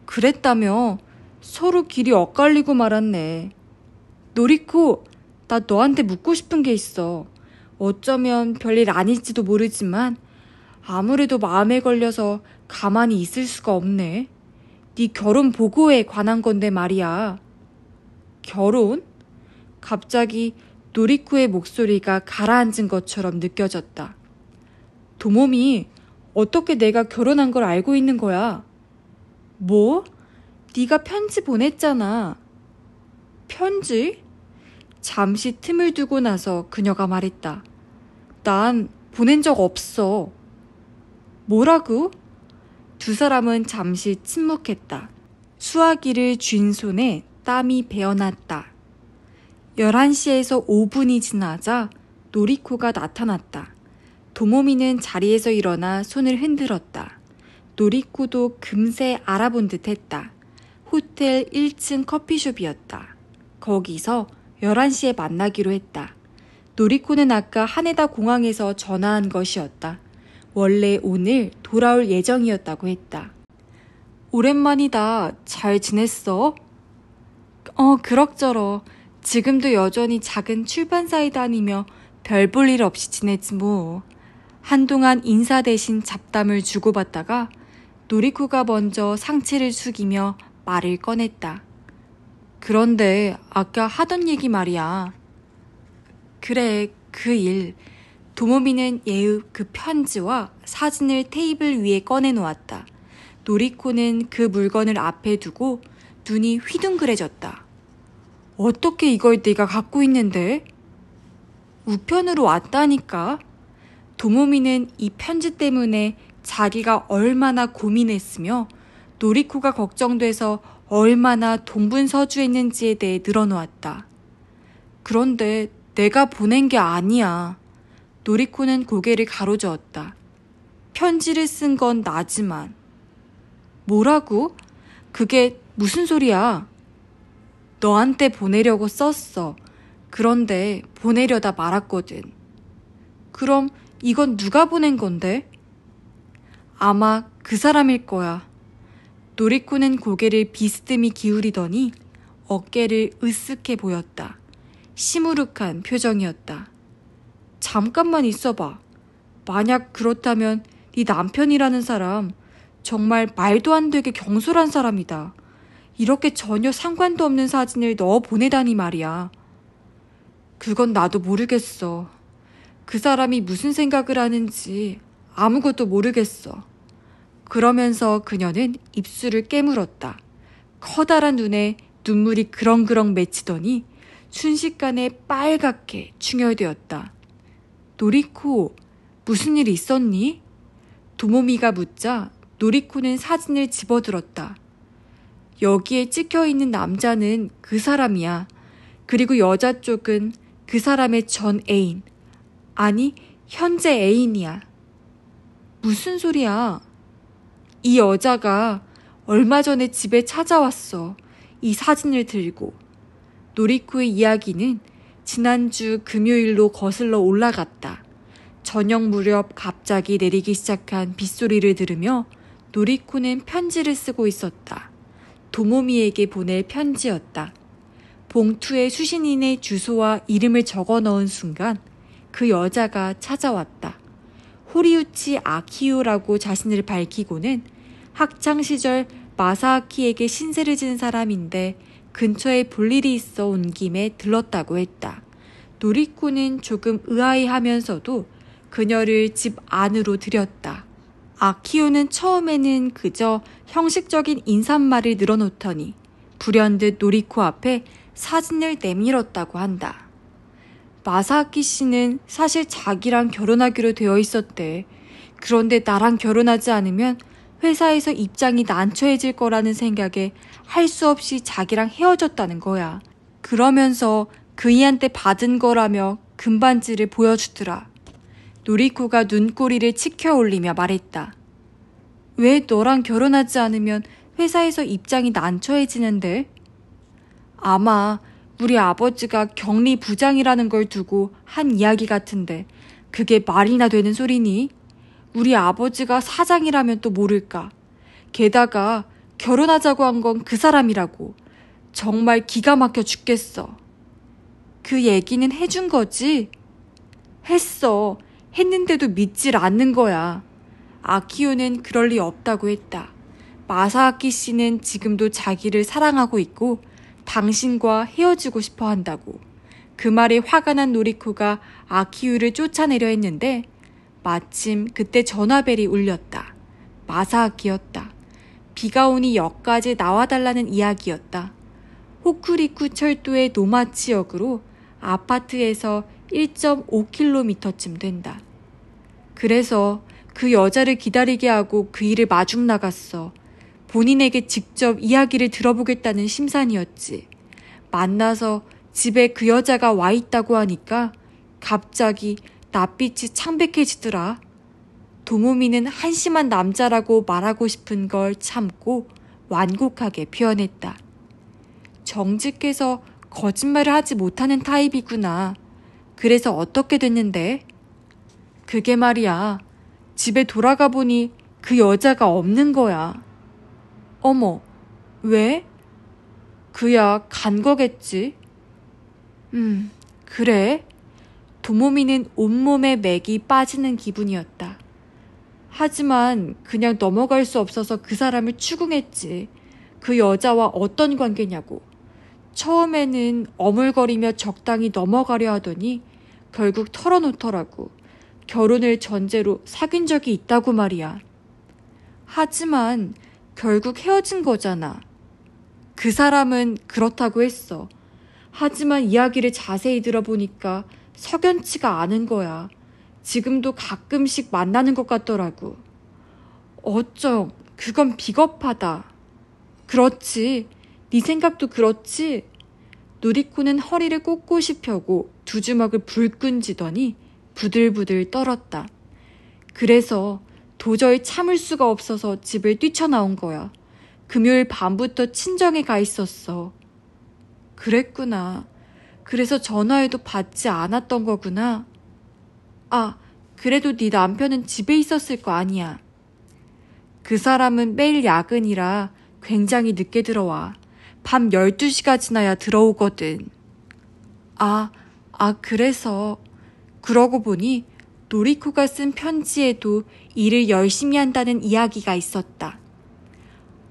그랬다며. 서로 길이 엇갈리고 말았네. 노리코, 나 너한테 묻고 싶은 게 있어. 어쩌면 별일 아닐지도 모르지만 아무래도 마음에 걸려서 가만히 있을 수가 없네. 네 결혼 보고에 관한 건데 말이야. 결혼? 갑자기 노리코의 목소리가 가라앉은 것처럼 느껴졌다. 도모미, 어떻게 내가 결혼한 걸 알고 있는 거야? 뭐? 네가 편지 보냈잖아. 편지? 잠시 틈을 두고 나서 그녀가 말했다. 난 보낸 적 없어. 뭐라고? 두 사람은 잠시 침묵했다. 수화기를 쥔 손에 땀이 배어났다. 11시에서 5분이 지나자 노리코가 나타났다. 도모미는 자리에서 일어나 손을 흔들었다. 노리코도 금세 알아본 듯 했다. 호텔 1층 커피숍이었다. 거기서 11시에 만나기로 했다. 노리코는 아까 하네다 공항에서 전화한 것이었다. 원래 오늘 돌아올 예정이었다고 했다. 오랜만이다. 잘 지냈어? 그럭저럭. 지금도 여전히 작은 출판사에 다니며 별 볼 일 없이 지냈지 뭐. 한동안 인사 대신 잡담을 주고받다가 노리코가 먼저 상체를 숙이며 말을 꺼냈다. 그런데 아까 하던 얘기 말이야. 그래, 그 일. 도모미는 예읍 그 편지와 사진을 테이블 위에 꺼내놓았다. 노리코는 그 물건을 앞에 두고 눈이 휘둥그레졌다. 어떻게 이걸 네가 갖고 있는데? 우편으로 왔다니까. 도모미는 이 편지 때문에 자기가 얼마나 고민했으며 노리코가 걱정돼서 얼마나 동분서주했는지에 대해 늘어놓았다. 그런데 내가 보낸 게 아니야. 노리코는 고개를 가로저었다. 편지를 쓴 건 나지만. 뭐라고? 그게 무슨 소리야? 너한테 보내려고 썼어. 그런데 보내려다 말았거든. 그럼 이건 누가 보낸 건데? 아마 그 사람일 거야. 노리코는 고개를 비스듬히 기울이더니 어깨를 으쓱해 보였다. 시무룩한 표정이었다. 잠깐만 있어봐. 만약 그렇다면 네 남편이라는 사람 정말 말도 안 되게 경솔한 사람이다. 이렇게 전혀 상관도 없는 사진을 넣어 보내다니 말이야. 그건 나도 모르겠어. 그 사람이 무슨 생각을 하는지 아무것도 모르겠어. 그러면서 그녀는 입술을 깨물었다. 커다란 눈에 눈물이 그렁그렁 맺히더니 순식간에 빨갛게 충혈되었다. 노리코, 무슨 일 있었니? 도모미가 묻자 노리코는 사진을 집어들었다. 여기에 찍혀있는 남자는 그 사람이야. 그리고 여자 쪽은 그 사람의 전 애인. 아니, 현재 애인이야. 무슨 소리야? 이 여자가 얼마 전에 집에 찾아왔어. 이 사진을 들고. 노리코의 이야기는 지난주 금요일로 거슬러 올라갔다. 저녁 무렵 갑자기 내리기 시작한 빗소리를 들으며 노리코는 편지를 쓰고 있었다. 도모미에게 보낼 편지였다. 봉투에 수신인의 주소와 이름을 적어 넣은 순간 그 여자가 찾아왔다. 호리우치 아키요라고 자신을 밝히고는 학창시절 마사아키에게 신세를 진 사람인데 근처에 볼 일이 있어 온 김에 들렀다고 했다. 노리코는 조금 의아해하면서도 그녀를 집 안으로 들였다. 아키요는 처음에는 그저 형식적인 인사말을 늘어놓더니 불현듯 노리코 앞에 사진을 내밀었다고 한다. 마사아키 씨는 사실 자기랑 결혼하기로 되어 있었대. 그런데 나랑 결혼하지 않으면 회사에서 입장이 난처해질 거라는 생각에 할 수 없이 자기랑 헤어졌다는 거야. 그러면서 그이한테 받은 거라며 금반지를 보여주더라. 노리코가 눈꼬리를 치켜 올리며 말했다. 왜 너랑 결혼하지 않으면 회사에서 입장이 난처해지는데? 아마 우리 아버지가 격리 부장이라는 걸 두고 한 이야기 같은데 그게 말이나 되는 소리니? 우리 아버지가 사장이라면 또 모를까. 게다가 결혼하자고 한 건 그 사람이라고. 정말 기가 막혀 죽겠어. 그 얘기는 해준 거지? 했어. 했는데도 믿질 않는 거야. 아키요는 그럴 리 없다고 했다. 마사아키 씨는 지금도 자기를 사랑하고 있고 당신과 헤어지고 싶어 한다고. 그 말에 화가 난 노리코가 아키요를 쫓아내려 했는데 마침 그때 전화벨이 울렸다. 마사아키였다. 비가 오니 역까지 나와달라는 이야기였다. 호쿠리쿠 철도의 노마치역으로 아파트에서 1.5km쯤 된다. 그래서 그 여자를 기다리게 하고 그 일을 마중 나갔어. 본인에게 직접 이야기를 들어보겠다는 심산이었지. 만나서 집에 그 여자가 와 있다고 하니까 갑자기 낯빛이 창백해지더라. 도모미는 한심한 남자라고 말하고 싶은 걸 참고 완곡하게 표현했다. 정직해서 거짓말을 하지 못하는 타입이구나. 그래서 어떻게 됐는데? 그게 말이야. 집에 돌아가 보니 그 여자가 없는 거야. 어머, 왜? 그야 간 거겠지. 그래? 도모미는 온몸에 맥이 빠지는 기분이었다. 하지만 그냥 넘어갈 수 없어서 그 사람을 추궁했지. 그 여자와 어떤 관계냐고. 처음에는 어물거리며 적당히 넘어가려 하더니 결국 털어놓더라고. 결혼을 전제로 사귄 적이 있다고 말이야. 하지만 결국 헤어진 거잖아. 그 사람은 그렇다고 했어. 하지만 이야기를 자세히 들어보니까 석연치가 않은 거야. 지금도 가끔씩 만나는 것 같더라고. 어쩜 그건 비겁하다. 그렇지. 네 생각도 그렇지. 노리코는 허리를 꼿꼿이 펴고 두 주먹을 불끈 쥐더니 부들부들 떨었다. 그래서 도저히 참을 수가 없어서 집을 뛰쳐나온 거야. 금요일 밤부터 친정에 가 있었어. 그랬구나. 그래서 전화해도 받지 않았던 거구나. 아, 그래도 네 남편은 집에 있었을 거 아니야. 그 사람은 매일 야근이라 굉장히 늦게 들어와. 밤 12시가 지나야 들어오거든. 그래서. 그러고 보니 노리코가 쓴 편지에도 일을 열심히 한다는 이야기가 있었다.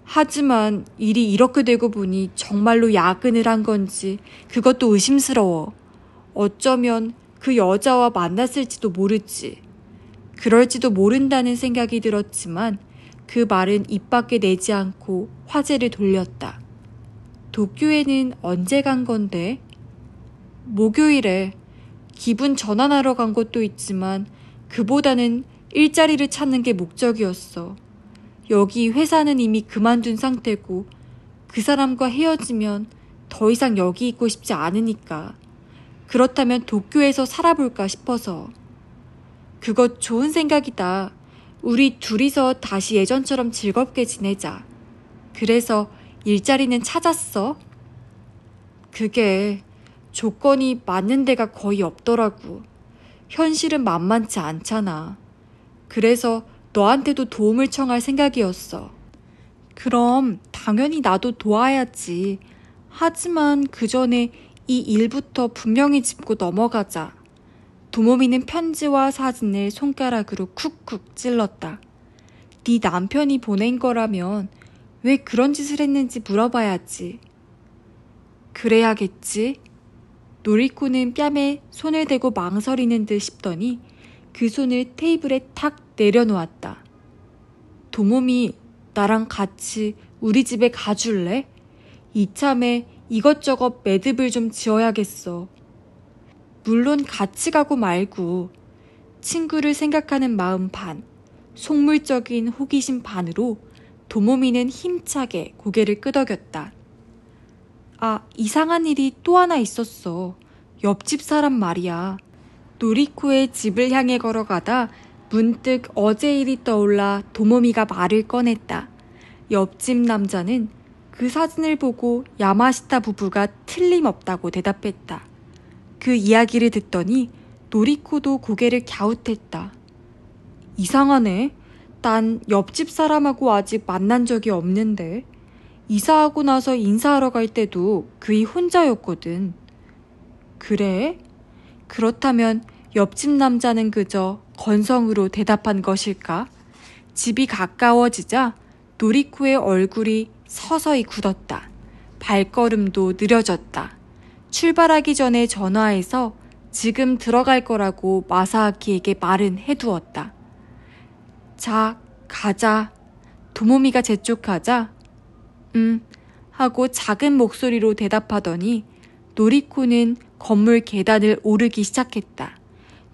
하지만 일이 이렇게 되고 보니 정말로 야근을 한 건지 그것도 의심스러워. 어쩌면 그 여자와 만났을지도 모르지. 그럴지도 모른다는 생각이 들었지만 그 말은 입 밖에 내지 않고 화제를 돌렸다. 도쿄에는 언제 간 건데? 목요일에. 기분 전환하러 간 것도 있지만 그보다는 일자리를 찾는 게 목적이었어. 여기 회사는 이미 그만둔 상태고 그 사람과 헤어지면 더 이상 여기 있고 싶지 않으니까. 그렇다면 도쿄에서 살아볼까 싶어서. 그거 좋은 생각이다. 우리 둘이서 다시 예전처럼 즐겁게 지내자. 그래서 일자리는 찾았어? 그게 조건이 맞는 데가 거의 없더라고. 현실은 만만치 않잖아. 그래서 너한테도 도움을 청할 생각이었어. 그럼 당연히 나도 도와야지. 하지만 그 전에 이 일부터 분명히 짚고 넘어가자. 도모미는 편지와 사진을 손가락으로 쿡쿡 찔렀다. 네 남편이 보낸 거라면 왜 그런 짓을 했는지 물어봐야지. 그래야겠지. 노리코는 뺨에 손을 대고 망설이는 듯 싶더니 그 손을 테이블에 탁 내려놓았다. 도모미, 나랑 같이 우리 집에 가줄래? 이참에 이것저것 매듭을 좀 지어야겠어. 물론 같이 가고 말고. 친구를 생각하는 마음 반, 속물적인 호기심 반으로 도모미는 힘차게 고개를 끄덕였다. 이상한 일이 또 하나 있었어. 옆집 사람 말이야. 노리코의 집을 향해 걸어가다 문득 어제 일이 떠올라 도모미가 말을 꺼냈다. 옆집 남자는 그 사진을 보고 야마시타 부부가 틀림없다고 대답했다. 그 이야기를 듣더니 노리코도 고개를 갸웃했다. 이상하네. 난 옆집 사람하고 아직 만난 적이 없는데. 이사하고 나서 인사하러 갈 때도 그이 혼자였거든. 그래? 그렇다면 옆집 남자는 그저 건성으로 대답한 것일까? 집이 가까워지자 노리코의 얼굴이 서서히 굳었다. 발걸음도 느려졌다. 출발하기 전에 전화해서 지금 들어갈 거라고 마사아키에게 말은 해두었다. 자, 가자. 도모미가 재촉하자 하고 작은 목소리로 대답하더니 노리코는 건물 계단을 오르기 시작했다.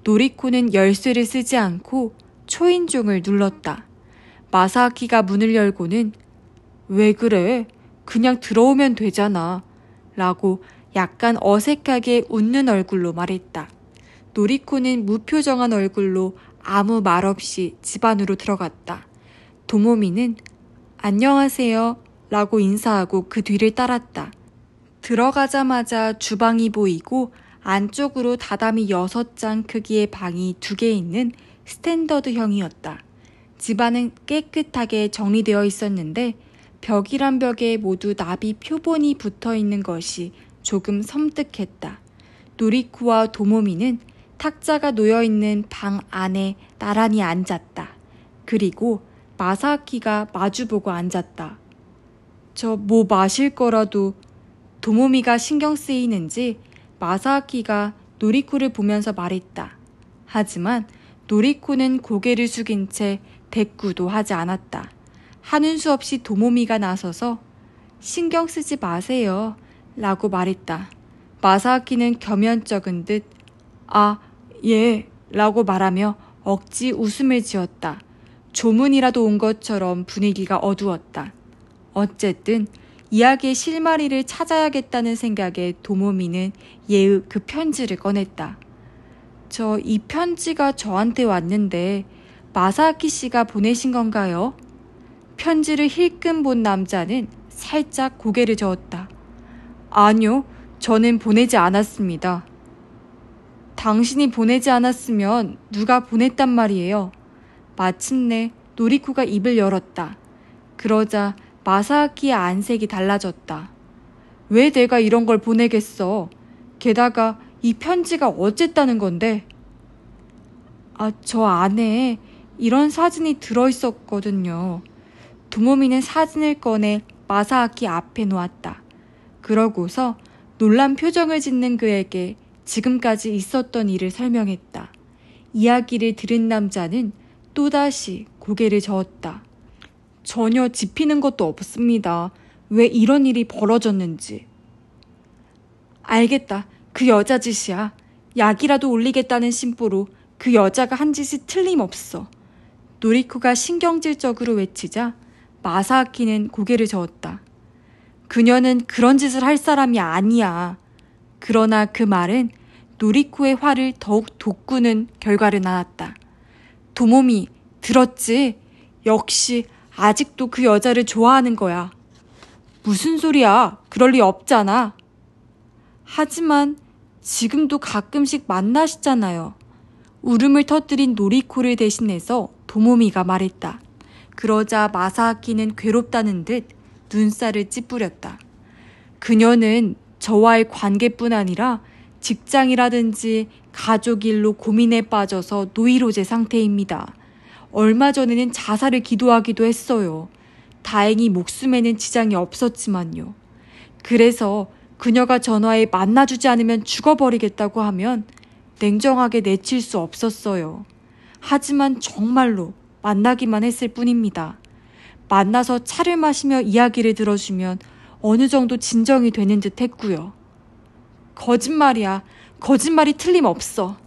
노리코는 열쇠를 쓰지 않고 초인종을 눌렀다. 마사아키가 문을 열고는 왜 그래? 그냥 들어오면 되잖아. 라고 약간 어색하게 웃는 얼굴로 말했다. 노리코는 무표정한 얼굴로 아무 말 없이 집 안으로 들어갔다. 도모미는 안녕하세요 라고 인사하고 그 뒤를 따랐다. 들어가자마자 주방이 보이고 안쪽으로 다다미 6장 크기의 방이 2개 있는 스탠더드형이었다. 집안은 깨끗하게 정리되어 있었는데 벽이란 벽에 모두 나비 표본이 붙어있는 것이 조금 섬뜩했다. 노리코와 도모미는 탁자가 놓여있는 방 안에 나란히 앉았다. 그리고 마사아키가 마주보고 앉았다. 저 뭐 마실 거라도. 도모미가 신경 쓰이는지 마사아키가 노리코를 보면서 말했다. 하지만 노리코는 고개를 숙인 채 대꾸도 하지 않았다. 하는 수 없이 도모미가 나서서 신경 쓰지 마세요 라고 말했다. 마사아키는 겸연쩍은 듯 아, 예 라고 말하며 억지 웃음을 지었다. 조문이라도 온 것처럼 분위기가 어두웠다. 어쨌든 이야기의 실마리를 찾아야겠다는 생각에 도모미는 예의 그 편지를 꺼냈다. 저 이 편지가 저한테 왔는데 마사아키 씨가 보내신 건가요? 편지를 힐끔 본 남자는 살짝 고개를 저었다. 아니요, 저는 보내지 않았습니다. 당신이 보내지 않았으면 누가 보냈단 말이에요. 마침내 노리코가 입을 열었다. 그러자 마사아키의 안색이 달라졌다. 왜 내가 이런 걸 보내겠어? 게다가 이 편지가 어쨌다는 건데? 저 안에 이런 사진이 들어있었거든요. 도모미는 사진을 꺼내 마사아키 앞에 놓았다. 그러고서 놀란 표정을 짓는 그에게 지금까지 있었던 일을 설명했다. 이야기를 들은 남자는 또다시 고개를 저었다. 전혀 짚히는 것도 없습니다. 왜 이런 일이 벌어졌는지. 알겠다. 그 여자 짓이야. 약이라도 올리겠다는 심보로 그 여자가 한 짓이 틀림없어. 노리코가 신경질적으로 외치자 마사아키는 고개를 저었다. 그녀는 그런 짓을 할 사람이 아니야. 그러나 그 말은 노리코의 화를 더욱 돋구는 결과를 낳았다. 도모미, 들었지? 역시 아직도 그 여자를 좋아하는 거야. 무슨 소리야? 그럴 리 없잖아. 하지만 지금도 가끔씩 만나시잖아요. 울음을 터뜨린 노리코를 대신해서 도모미가 말했다. 그러자 마사아키는 괴롭다는 듯 눈살을 찌푸렸다. 그녀는 저와의 관계뿐 아니라 직장이라든지 가족 일로 고민에 빠져서 노이로제 상태입니다. 얼마 전에는 자살을 기도하기도 했어요. 다행히 목숨에는 지장이 없었지만요. 그래서 그녀가 전화에 만나주지 않으면 죽어버리겠다고 하면 냉정하게 내칠 수 없었어요. 하지만 정말로 만나기만 했을 뿐입니다. 만나서 차를 마시며 이야기를 들어주면 어느 정도 진정이 되는 듯 했고요. 거짓말이야. 거짓말이 틀림없어.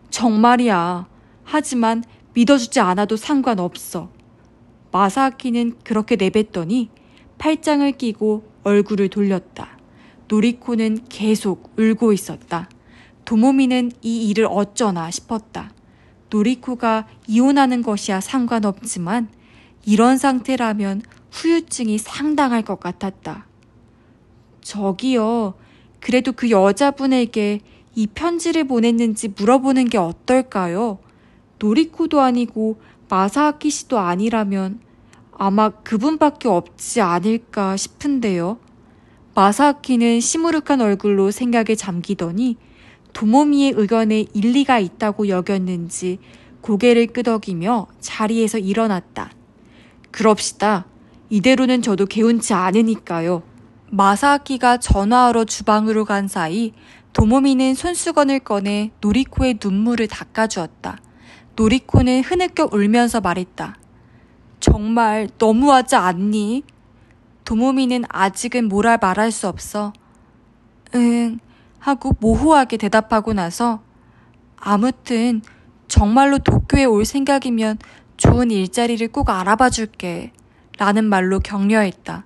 정말이야. 하지만 믿어주지 않아도 상관없어. 마사아키는 그렇게 내뱉더니 팔짱을 끼고 얼굴을 돌렸다. 노리코는 계속 울고 있었다. 도모미는 이 일을 어쩌나 싶었다. 노리코가 이혼하는 것이야 상관없지만 이런 상태라면 후유증이 상당할 것 같았다. 저기요, 그래도 그 여자분에게 이 편지를 보냈는지 물어보는 게 어떨까요? 노리코도 아니고 마사아키 씨도 아니라면 아마 그분밖에 없지 않을까 싶은데요. 마사아키는 시무룩한 얼굴로 생각에 잠기더니 도모미의 의견에 일리가 있다고 여겼는지 고개를 끄덕이며 자리에서 일어났다. 그럽시다. 이대로는 저도 개운치 않으니까요. 마사아키가 전화하러 주방으로 간 사이 도모미는 손수건을 꺼내 노리코의 눈물을 닦아주었다. 노리코는 흐느껴 울면서 말했다. 정말 너무하지 않니? 도모미는 아직은 뭐라 말할 수 없어. 응 하고 모호하게 대답하고 나서 아무튼 정말로 도쿄에 올 생각이면 좋은 일자리를 꼭 알아봐 줄게 라는 말로 격려했다.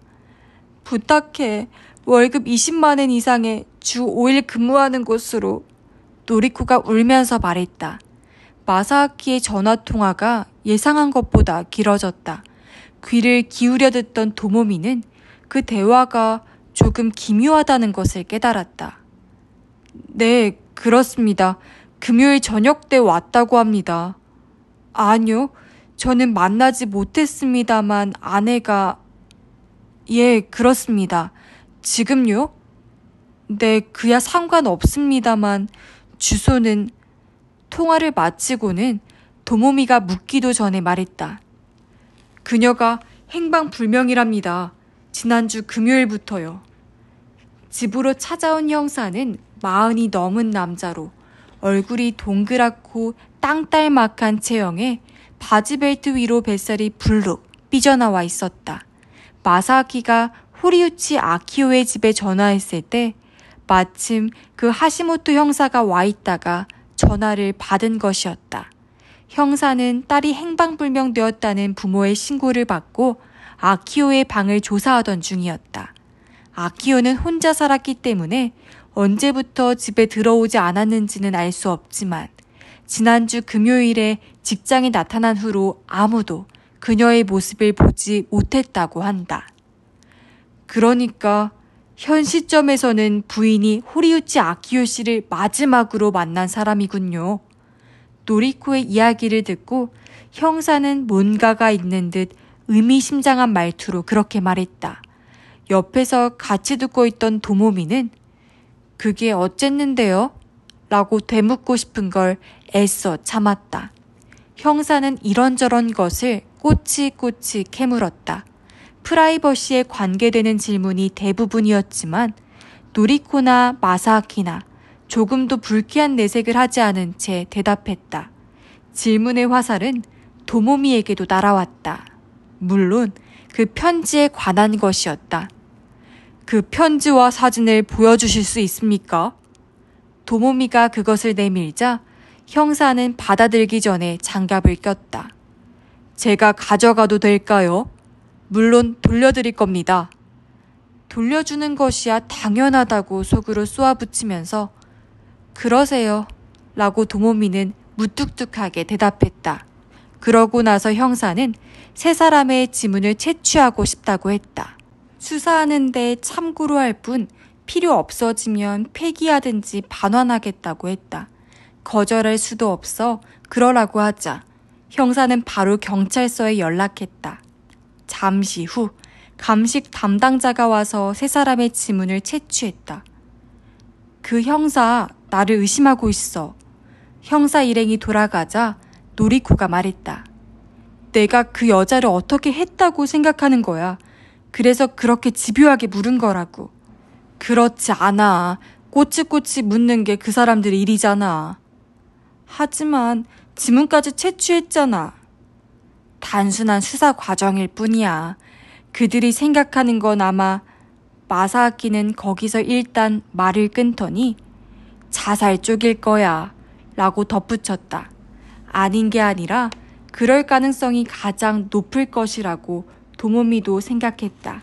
부탁해. 월급 20만 엔 이상의 주 5일 근무하는 곳으로. 노리코가 울면서 말했다. 마사아키의 전화통화가 예상한 것보다 길어졌다. 귀를 기울여 듣던 도모미는 그 대화가 조금 기묘하다는 것을 깨달았다. 네, 그렇습니다. 금요일 저녁 때 왔다고 합니다. 아니요, 저는 만나지 못했습니다만 아내가... 예, 그렇습니다. 지금요? 네, 그야 상관없습니다만 주소는... 통화를 마치고는 도모미가 묻기도 전에 말했다. 그녀가 행방불명이랍니다. 지난주 금요일부터요. 집으로 찾아온 형사는 40이 넘은 남자로 얼굴이 동그랗고 땅딸막한 체형에 바지벨트 위로 뱃살이 불룩 삐져나와 있었다. 마사아키가 호리우치 아키오의 집에 전화했을 때 마침 그 하시모토 형사가 와 있다가 전화를 받은 것이었다. 형사는 딸이 행방불명되었다는 부모의 신고를 받고 아키오의 방을 조사하던 중이었다. 아키오는 혼자 살았기 때문에 언제부터 집에 들어오지 않았는지는 알 수 없지만 지난주 금요일에 직장에 나타난 후로 아무도 그녀의 모습을 보지 못했다고 한다. 그러니까 현 시점에서는 부인이 호리우치 아키오 씨를 마지막으로 만난 사람이군요. 노리코의 이야기를 듣고 형사는 뭔가가 있는 듯 의미심장한 말투로 그렇게 말했다. 옆에서 같이 듣고 있던 도모미는 그게 어쨌는데요? 라고 되묻고 싶은 걸 애써 참았다. 형사는 이런저런 것을 꼬치꼬치 캐물었다. 프라이버시에 관계되는 질문이 대부분이었지만 노리코나 마사아키나 조금도 불쾌한 내색을 하지 않은 채 대답했다. 질문의 화살은 도모미에게도 날아왔다. 물론 그 편지에 관한 것이었다. 그 편지와 사진을 보여주실 수 있습니까? 도모미가 그것을 내밀자 형사는 받아들기 전에 장갑을 꼈다. 제가 가져가도 될까요? 물론 돌려드릴 겁니다. 돌려주는 것이야 당연하다고 속으로 쏘아붙이면서 그러세요 라고 도모미는 무뚝뚝하게 대답했다. 그러고 나서 형사는 세 사람의 지문을 채취하고 싶다고 했다. 수사하는데 참고로 할 뿐 필요 없어지면 폐기하든지 반환하겠다고 했다. 거절할 수도 없어 그러라고 하자 형사는 바로 경찰서에 연락했다. 잠시 후 감식 담당자가 와서 세 사람의 지문을 채취했다. 그 형사 나를 의심하고 있어. 형사 일행이 돌아가자 노리코가 말했다. 내가 그 여자를 어떻게 했다고 생각하는 거야. 그래서 그렇게 집요하게 물은 거라고. 그렇지 않아. 꼬치꼬치 묻는 게 그 사람들의 일이잖아. 하지만 지문까지 채취했잖아. 단순한 수사 과정일 뿐이야. 그들이 생각하는 건 아마 마사아키는 거기서 일단 말을 끊더니 자살 쪽일 거야 라고 덧붙였다. 아닌 게 아니라 그럴 가능성이 가장 높을 것이라고 도모미도 생각했다.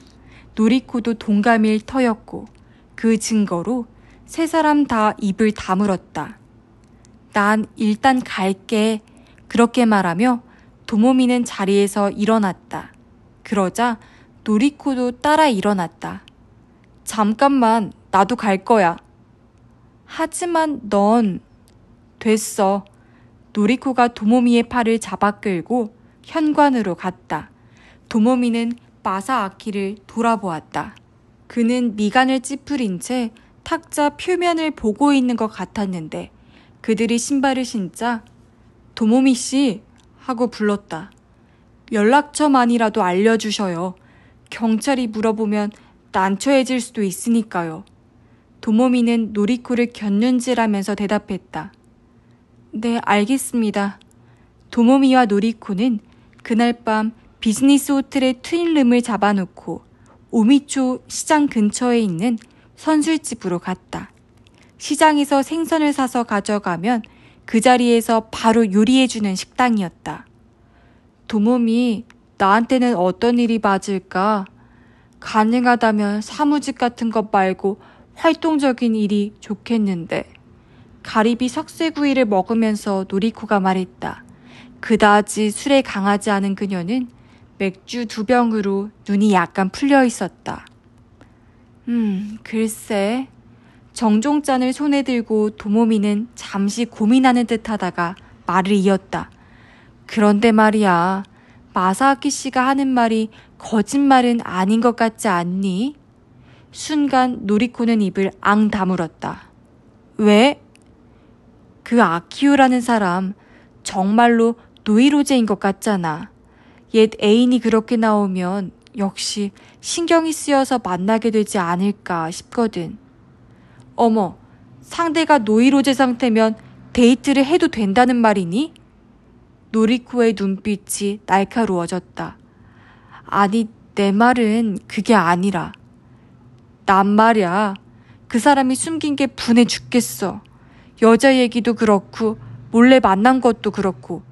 노리코도 동감일 터였고 그 증거로 세 사람 다 입을 다물었다. 난 일단 갈게. 그렇게 말하며 도모미는 자리에서 일어났다. 그러자 노리코도 따라 일어났다. 잠깐만, 나도 갈 거야. 하지만 넌... 됐어. 노리코가 도모미의 팔을 잡아 끌고 현관으로 갔다. 도모미는 마사아키를 돌아보았다. 그는 미간을 찌푸린 채 탁자 표면을 보고 있는 것 같았는데 그들이 신발을 신자 도모미 씨 하고 불렀다. 연락처만이라도 알려주셔요. 경찰이 물어보면 난처해질 수도 있으니까요. 도모미는 노리코를 곁눈질하면서 대답했다. 네, 알겠습니다. 도모미와 노리코는 그날 밤 비즈니스 호텔의 트윈룸을 잡아놓고 오미초 시장 근처에 있는 선술집으로 갔다. 시장에서 생선을 사서 가져가면 그 자리에서 바로 요리해주는 식당이었다. 도몸이 나한테는 어떤 일이 맞을까? 가능하다면 사무직 같은 것 말고 활동적인 일이 좋겠는데. 가리비 석쇠구이를 먹으면서 노리코가 말했다. 그다지 술에 강하지 않은 그녀는 맥주 2병으로 눈이 약간 풀려 있었다. 글쎄. 정종잔을 손에 들고 도모미는 잠시 고민하는 듯 하다가 말을 이었다. 그런데 말이야, 마사아키 씨가 하는 말이 거짓말은 아닌 것 같지 않니? 순간 노리코는 입을 앙 다물었다. 왜? 그 아키오라는 사람 정말로 노이로제인 것 같잖아. 옛 애인이 그렇게 나오면 역시 신경이 쓰여서 만나게 되지 않을까 싶거든. 어머, 상대가 노이로제 상태면 데이트를 해도 된다는 말이니? 노리코의 눈빛이 날카로워졌다. 아니, 내 말은 그게 아니라. 난 말야, 그 사람이 숨긴 게 분해 죽겠어. 여자 얘기도 그렇고 몰래 만난 것도 그렇고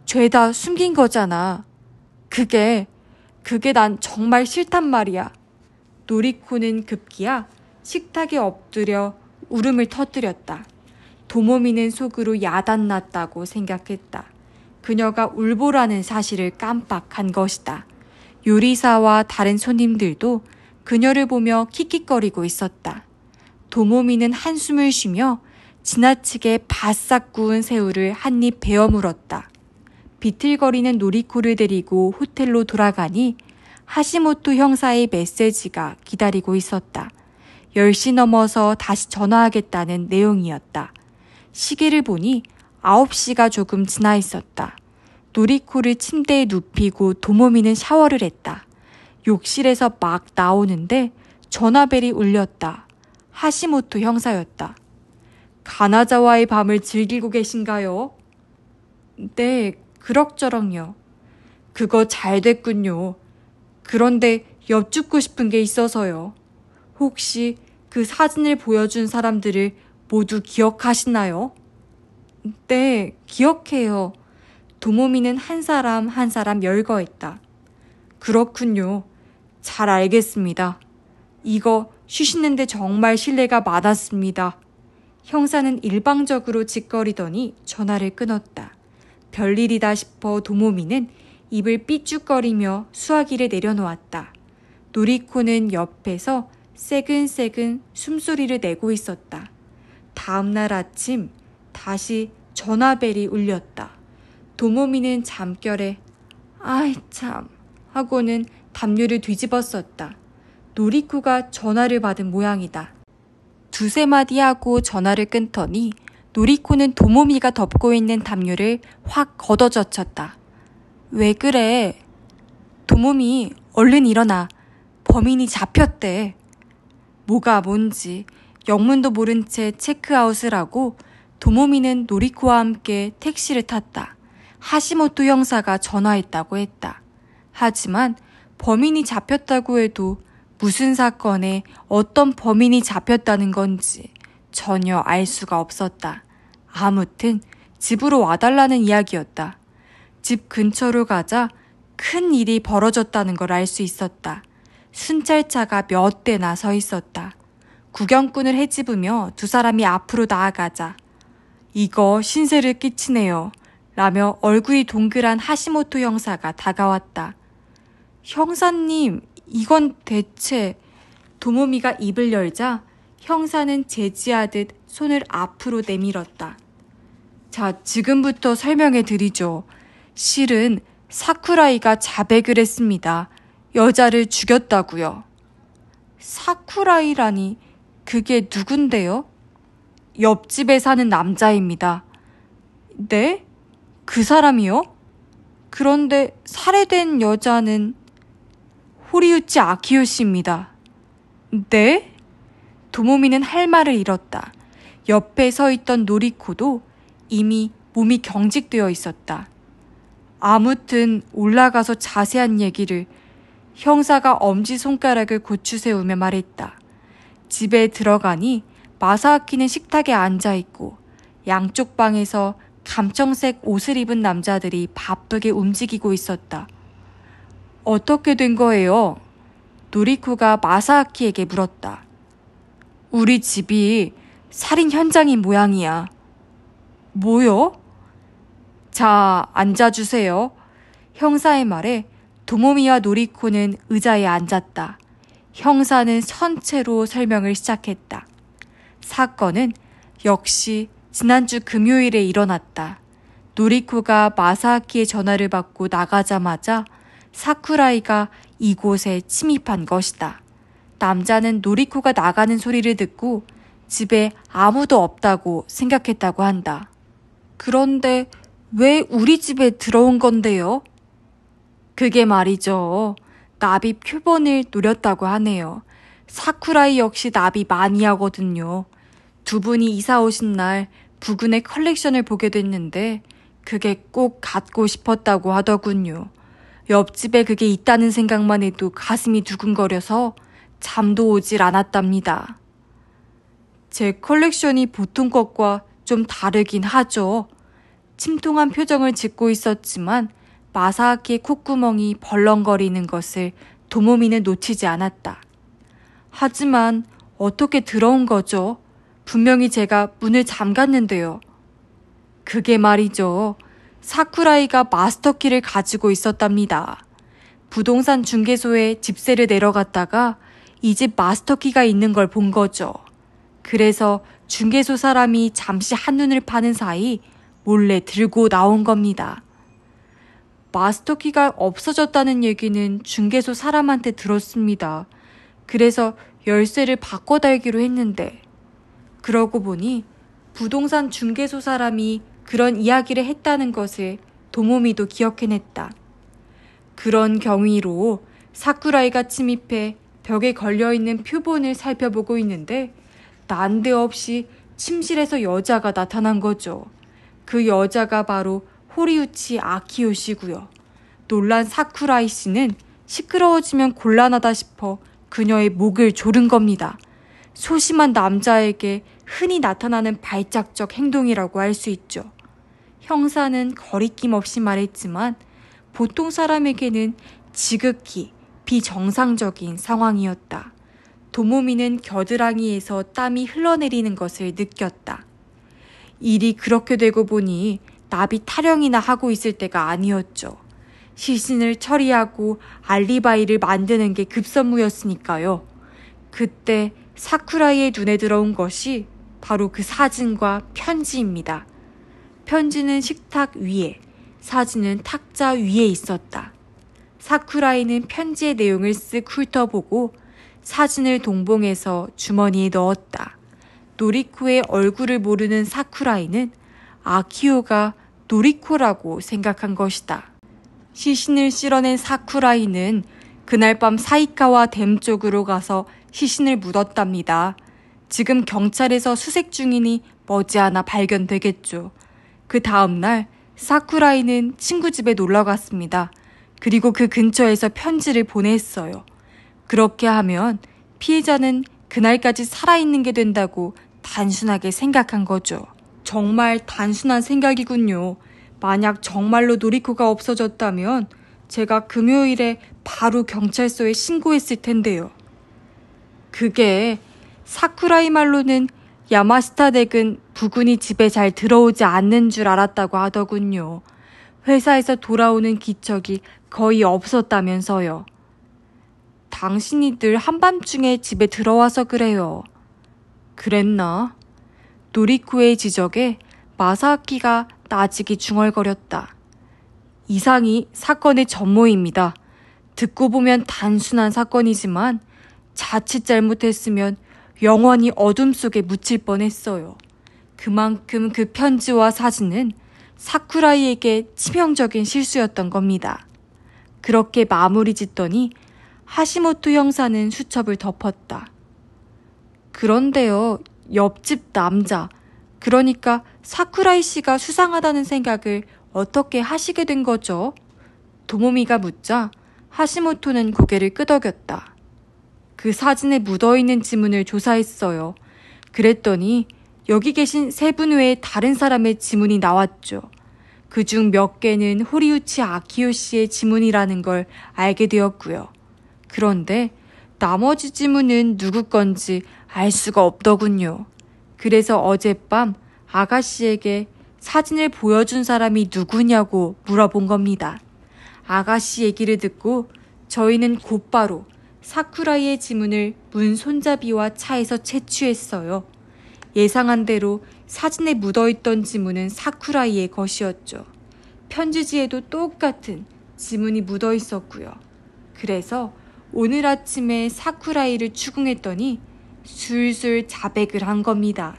죄다 숨긴 거잖아. 그게 난 정말 싫단 말이야. 노리코는 급기야 식탁에 엎드려 울음을 터뜨렸다. 도모미는 속으로 야단났다고 생각했다. 그녀가 울보라는 사실을 깜빡한 것이다. 요리사와 다른 손님들도 그녀를 보며 킥킥거리고 있었다. 도모미는 한숨을 쉬며 지나치게 바싹 구운 새우를 한 입 베어 물었다. 비틀거리는 노리코를 데리고 호텔로 돌아가니 하시모토 형사의 메시지가 기다리고 있었다. 10시 넘어서 다시 전화하겠다는 내용이었다. 시계를 보니 9시가 조금 지나 있었다. 노리코를 침대에 눕히고 도모미는 샤워를 했다. 욕실에서 막 나오는데 전화벨이 울렸다. 하시모토 형사였다. 가나자와의 밤을 즐기고 계신가요? 네, 그럭저럭요. 그거 잘 됐군요. 그런데 여쭙고 싶은 게 있어서요. 혹시 그 사진을 보여준 사람들을 모두 기억하시나요? 네, 기억해요. 도모미는 한 사람 한 사람 열거했다. 그렇군요. 잘 알겠습니다. 이거 쉬시는데 정말 신뢰가 많았습니다. 형사는 일방적으로 짓거리더니 전화를 끊었다. 별일이다 싶어 도모미는 입을 삐죽거리며 수화기를 내려놓았다. 노리코는 옆에서 새근새근 숨소리를 내고 있었다. 다음 날 아침 다시 전화벨이 울렸다. 도모미는 잠결에 아이 참 하고는 담요를 뒤집었었다. 노리코가 전화를 받은 모양이다. 두세 마디 하고 전화를 끊더니 노리코는 도모미가 덮고 있는 담요를 확 걷어젖혔다. 왜 그래? 도모미, 얼른 일어나. 범인이 잡혔대. 뭐가 뭔지 영문도 모른 채 체크아웃을 하고 도모미는 노리코와 함께 택시를 탔다. 하시모토 형사가 전화했다고 했다. 하지만 범인이 잡혔다고 해도 무슨 사건에 어떤 범인이 잡혔다는 건지 전혀 알 수가 없었다. 아무튼 집으로 와달라는 이야기였다. 집 근처로 가자 큰 일이 벌어졌다는 걸 알 수 있었다. 순찰차가 몇 대나 서 있었다. 구경꾼을 헤집으며 두 사람이 앞으로 나아가자 이거 신세를 끼치네요. 라며 얼굴이 동그란 하시모토 형사가 다가왔다. 형사님, 이건 대체... 도모미가 입을 열자 형사는 제지하듯 손을 앞으로 내밀었다. 자, 지금부터 설명해 드리죠. 실은 사쿠라이가 자백을 했습니다. 여자를 죽였다고요. 사쿠라이라니 그게 누군데요? 옆집에 사는 남자입니다. 네? 그 사람이요? 그런데 살해된 여자는 호리우치 아키요 씨입니다. 네? 도모미는 할 말을 잃었다. 옆에 서 있던 노리코도 이미 몸이 경직되어 있었다. 아무튼 올라가서 자세한 얘기를. 형사가 엄지손가락을 고추세우며 말했다. 집에 들어가니 마사아키는 식탁에 앉아있고 양쪽 방에서 감청색 옷을 입은 남자들이 바쁘게 움직이고 있었다. 어떻게 된 거예요? 노리코가 마사아키에게 물었다. 우리 집이 살인 현장인 모양이야. 뭐요? 자, 앉아주세요. 형사의 말에 도모미와 노리코는 의자에 앉았다. 형사는 선체로 설명을 시작했다. 사건은 역시 지난주 금요일에 일어났다. 노리코가 마사아키의 전화를 받고 나가자마자 사쿠라이가 이곳에 침입한 것이다. 남자는 노리코가 나가는 소리를 듣고 집에 아무도 없다고 생각했다고 한다. 그런데 왜 우리 집에 들어온 건데요? 그게 말이죠. 나비 표본을 노렸다고 하네요. 사쿠라이 역시 나비 많이 하거든요. 두 분이 이사 오신 날 부근의 컬렉션을 보게 됐는데 그게 꼭 갖고 싶었다고 하더군요. 옆집에 그게 있다는 생각만 해도 가슴이 두근거려서 잠도 오질 않았답니다. 제 컬렉션이 보통 것과 좀 다르긴 하죠. 침통한 표정을 짓고 있었지만 마사아키의 콧구멍이 벌렁거리는 것을 도모미는 놓치지 않았다. 하지만 어떻게 들어온 거죠? 분명히 제가 문을 잠갔는데요. 그게 말이죠. 사쿠라이가 마스터키를 가지고 있었답니다. 부동산 중개소에 집세를 내려갔다가 이 집 마스터키가 있는 걸 본 거죠. 그래서 중개소 사람이 잠시 한눈을 파는 사이 몰래 들고 나온 겁니다. 마스터키가 없어졌다는 얘기는 중개소 사람한테 들었습니다. 그래서 열쇠를 바꿔 달기로 했는데 그러고 보니 부동산 중개소 사람이 그런 이야기를 했다는 것을 도모미도 기억해냈다. 그런 경위로 사쿠라이가 침입해 벽에 걸려있는 표본을 살펴보고 있는데 난데없이 침실에서 여자가 나타난 거죠. 그 여자가 바로 호리우치 아키요 씨고요. 놀란 사쿠라이 씨는 시끄러워지면 곤란하다 싶어 그녀의 목을 조른 겁니다. 소심한 남자에게 흔히 나타나는 발작적 행동이라고 할 수 있죠. 형사는 거리낌 없이 말했지만 보통 사람에게는 지극히 비정상적인 상황이었다. 도모미는 겨드랑이에서 땀이 흘러내리는 것을 느꼈다. 일이 그렇게 되고 보니 나비 타령이나 하고 있을 때가 아니었죠. 시신을 처리하고 알리바이를 만드는 게 급선무였으니까요. 그때 사쿠라이의 눈에 들어온 것이 바로 그 사진과 편지입니다. 편지는 식탁 위에, 사진은 탁자 위에 있었다. 사쿠라이는 편지의 내용을 쓱 훑어보고 사진을 동봉해서 주머니에 넣었다. 노리코의 얼굴을 모르는 사쿠라이는 아키요가 노리코라고 생각한 것이다. 시신을 실어낸 사쿠라이는 그날 밤 사이카와 댐 쪽으로 가서 시신을 묻었답니다. 지금 경찰에서 수색 중이니 머지않아 발견되겠죠. 그 다음날 사쿠라이는 친구 집에 놀러 갔습니다. 그리고 그 근처에서 편지를 보냈어요. 그렇게 하면 피해자는 그날까지 살아있는 게 된다고 단순하게 생각한 거죠. 정말 단순한 생각이군요. 만약 정말로 노리코가 없어졌다면 제가 금요일에 바로 경찰서에 신고했을 텐데요. 그게 사쿠라이 말로는 야마시타 댁은 부군이 집에 잘 들어오지 않는 줄 알았다고 하더군요. 회사에서 돌아오는 기척이 거의 없었다면서요. 당신이 늘 한밤중에 집에 들어와서 그래요. 그랬나? 노리코의 지적에 마사아키가 나직이 중얼거렸다. 이상이 사건의 전모입니다. 듣고 보면 단순한 사건이지만 자칫 잘못했으면 영원히 어둠 속에 묻힐 뻔했어요. 그만큼 그 편지와 사진은 사쿠라이에게 치명적인 실수였던 겁니다. 그렇게 마무리 짓더니 하시모토 형사는 수첩을 덮었다. 그런데요, 옆집 남자, 그러니까 사쿠라이 씨가 수상하다는 생각을 어떻게 하시게 된 거죠? 도모미가 묻자 하시모토는 고개를 끄덕였다. 그 사진에 묻어있는 지문을 조사했어요. 그랬더니 여기 계신 세 분 외에 다른 사람의 지문이 나왔죠. 그중 몇 개는 호리우치 아키요 씨의 지문이라는 걸 알게 되었고요. 그런데 나머지 지문은 누구 건지 알 수가 없더군요. 그래서 어젯밤 아가씨에게 사진을 보여준 사람이 누구냐고 물어본 겁니다. 아가씨 얘기를 듣고 저희는 곧바로 사쿠라이의 지문을 문 손잡이와 차에서 채취했어요. 예상한 대로 사진에 묻어있던 지문은 사쿠라이의 것이었죠. 편지지에도 똑같은 지문이 묻어있었고요. 그래서 오늘 아침에 사쿠라이를 추궁했더니 술술 자백을 한 겁니다.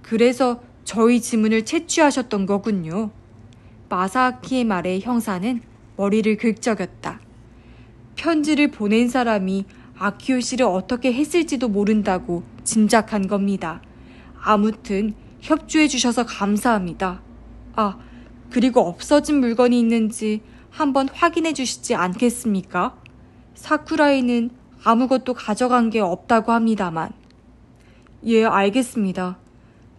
그래서 저희 지문을 채취하셨던 거군요. 마사아키의 말에 형사는 머리를 긁적였다. 편지를 보낸 사람이 아키요 씨를 어떻게 했을지도 모른다고 짐작한 겁니다. 아무튼 협조해 주셔서 감사합니다. 아, 그리고 없어진 물건이 있는지 한번 확인해 주시지 않겠습니까? 사쿠라이는 아무것도 가져간 게 없다고 합니다만. 예, 알겠습니다.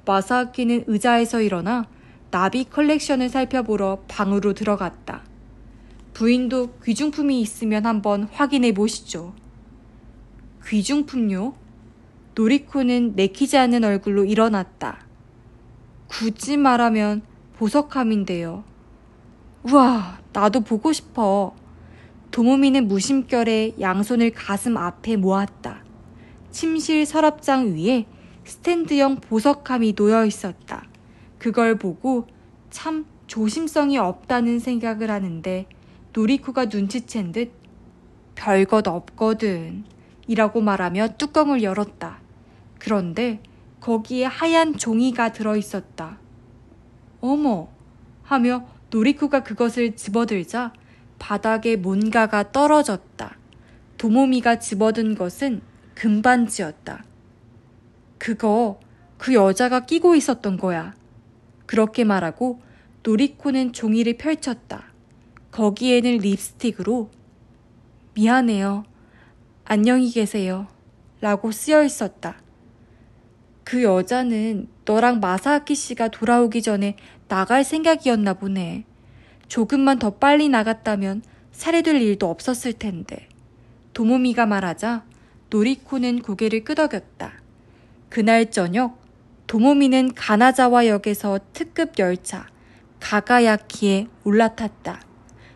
마사아키는 의자에서 일어나 나비 컬렉션을 살펴보러 방으로 들어갔다. 부인도 귀중품이 있으면 한번 확인해 보시죠. 귀중품요? 노리코는 내키지 않는 얼굴로 일어났다. 굳이 말하면 보석함인데요. 우와, 나도 보고 싶어. 도모미는 무심결에 양손을 가슴 앞에 모았다. 침실 서랍장 위에 스탠드형 보석함이 놓여 있었다. 그걸 보고 참 조심성이 없다는 생각을 하는데 노리코가 눈치챈 듯 별것 없거든 이라고 말하며 뚜껑을 열었다. 그런데 거기에 하얀 종이가 들어있었다. 어머 하며 노리코가 그것을 집어들자 바닥에 뭔가가 떨어졌다. 도모미가 집어든 것은 금반지였다. 그거 그 여자가 끼고 있었던 거야. 그렇게 말하고 노리코는 종이를 펼쳤다. 거기에는 립스틱으로 미안해요. 안녕히 계세요. 라고 쓰여 있었다. 그 여자는 너랑 마사아키 씨가 돌아오기 전에 나갈 생각이었나 보네. 조금만 더 빨리 나갔다면 살해될 일도 없었을 텐데. 도모미가 말하자 노리코는 고개를 끄덕였다. 그날 저녁 도모미는 가나자와 역에서 특급 열차 가가야키에 올라탔다.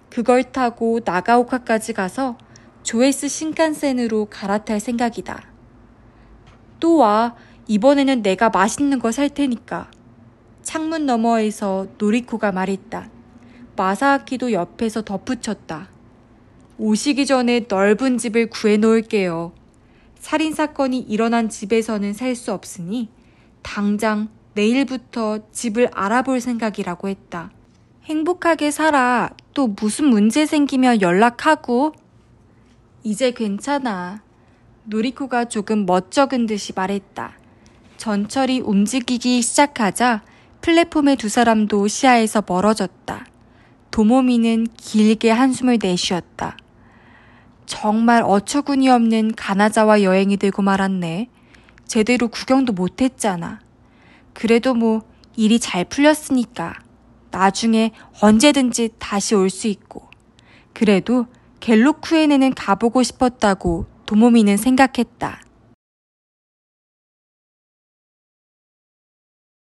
그걸 타고 나가오카까지 가서 조에스 신칸센으로 갈아탈 생각이다. 또 와. 이번에는 내가 맛있는 거 살 테니까. 창문 너머에서 노리코가 말했다. 마사아키도 옆에서 덧붙였다. 오시기 전에 넓은 집을 구해놓을게요. 살인사건이 일어난 집에서는 살 수 없으니 당장 내일부터 집을 알아볼 생각이라고 했다. 행복하게 살아. 또 무슨 문제 생기면 연락하고. 이제 괜찮아. 노리코가 조금 멋쩍은 듯이 말했다. 전철이 움직이기 시작하자 플랫폼의 두 사람도 시야에서 멀어졌다. 도모미는 길게 한숨을 내쉬었다. 정말 어처구니 없는 가나자와 여행이 되고 말았네. 제대로 구경도 못했잖아. 그래도 뭐 일이 잘 풀렸으니까 나중에 언제든지 다시 올 수 있고. 그래도 갤로쿠에네는 가보고 싶었다고 도모미는 생각했다.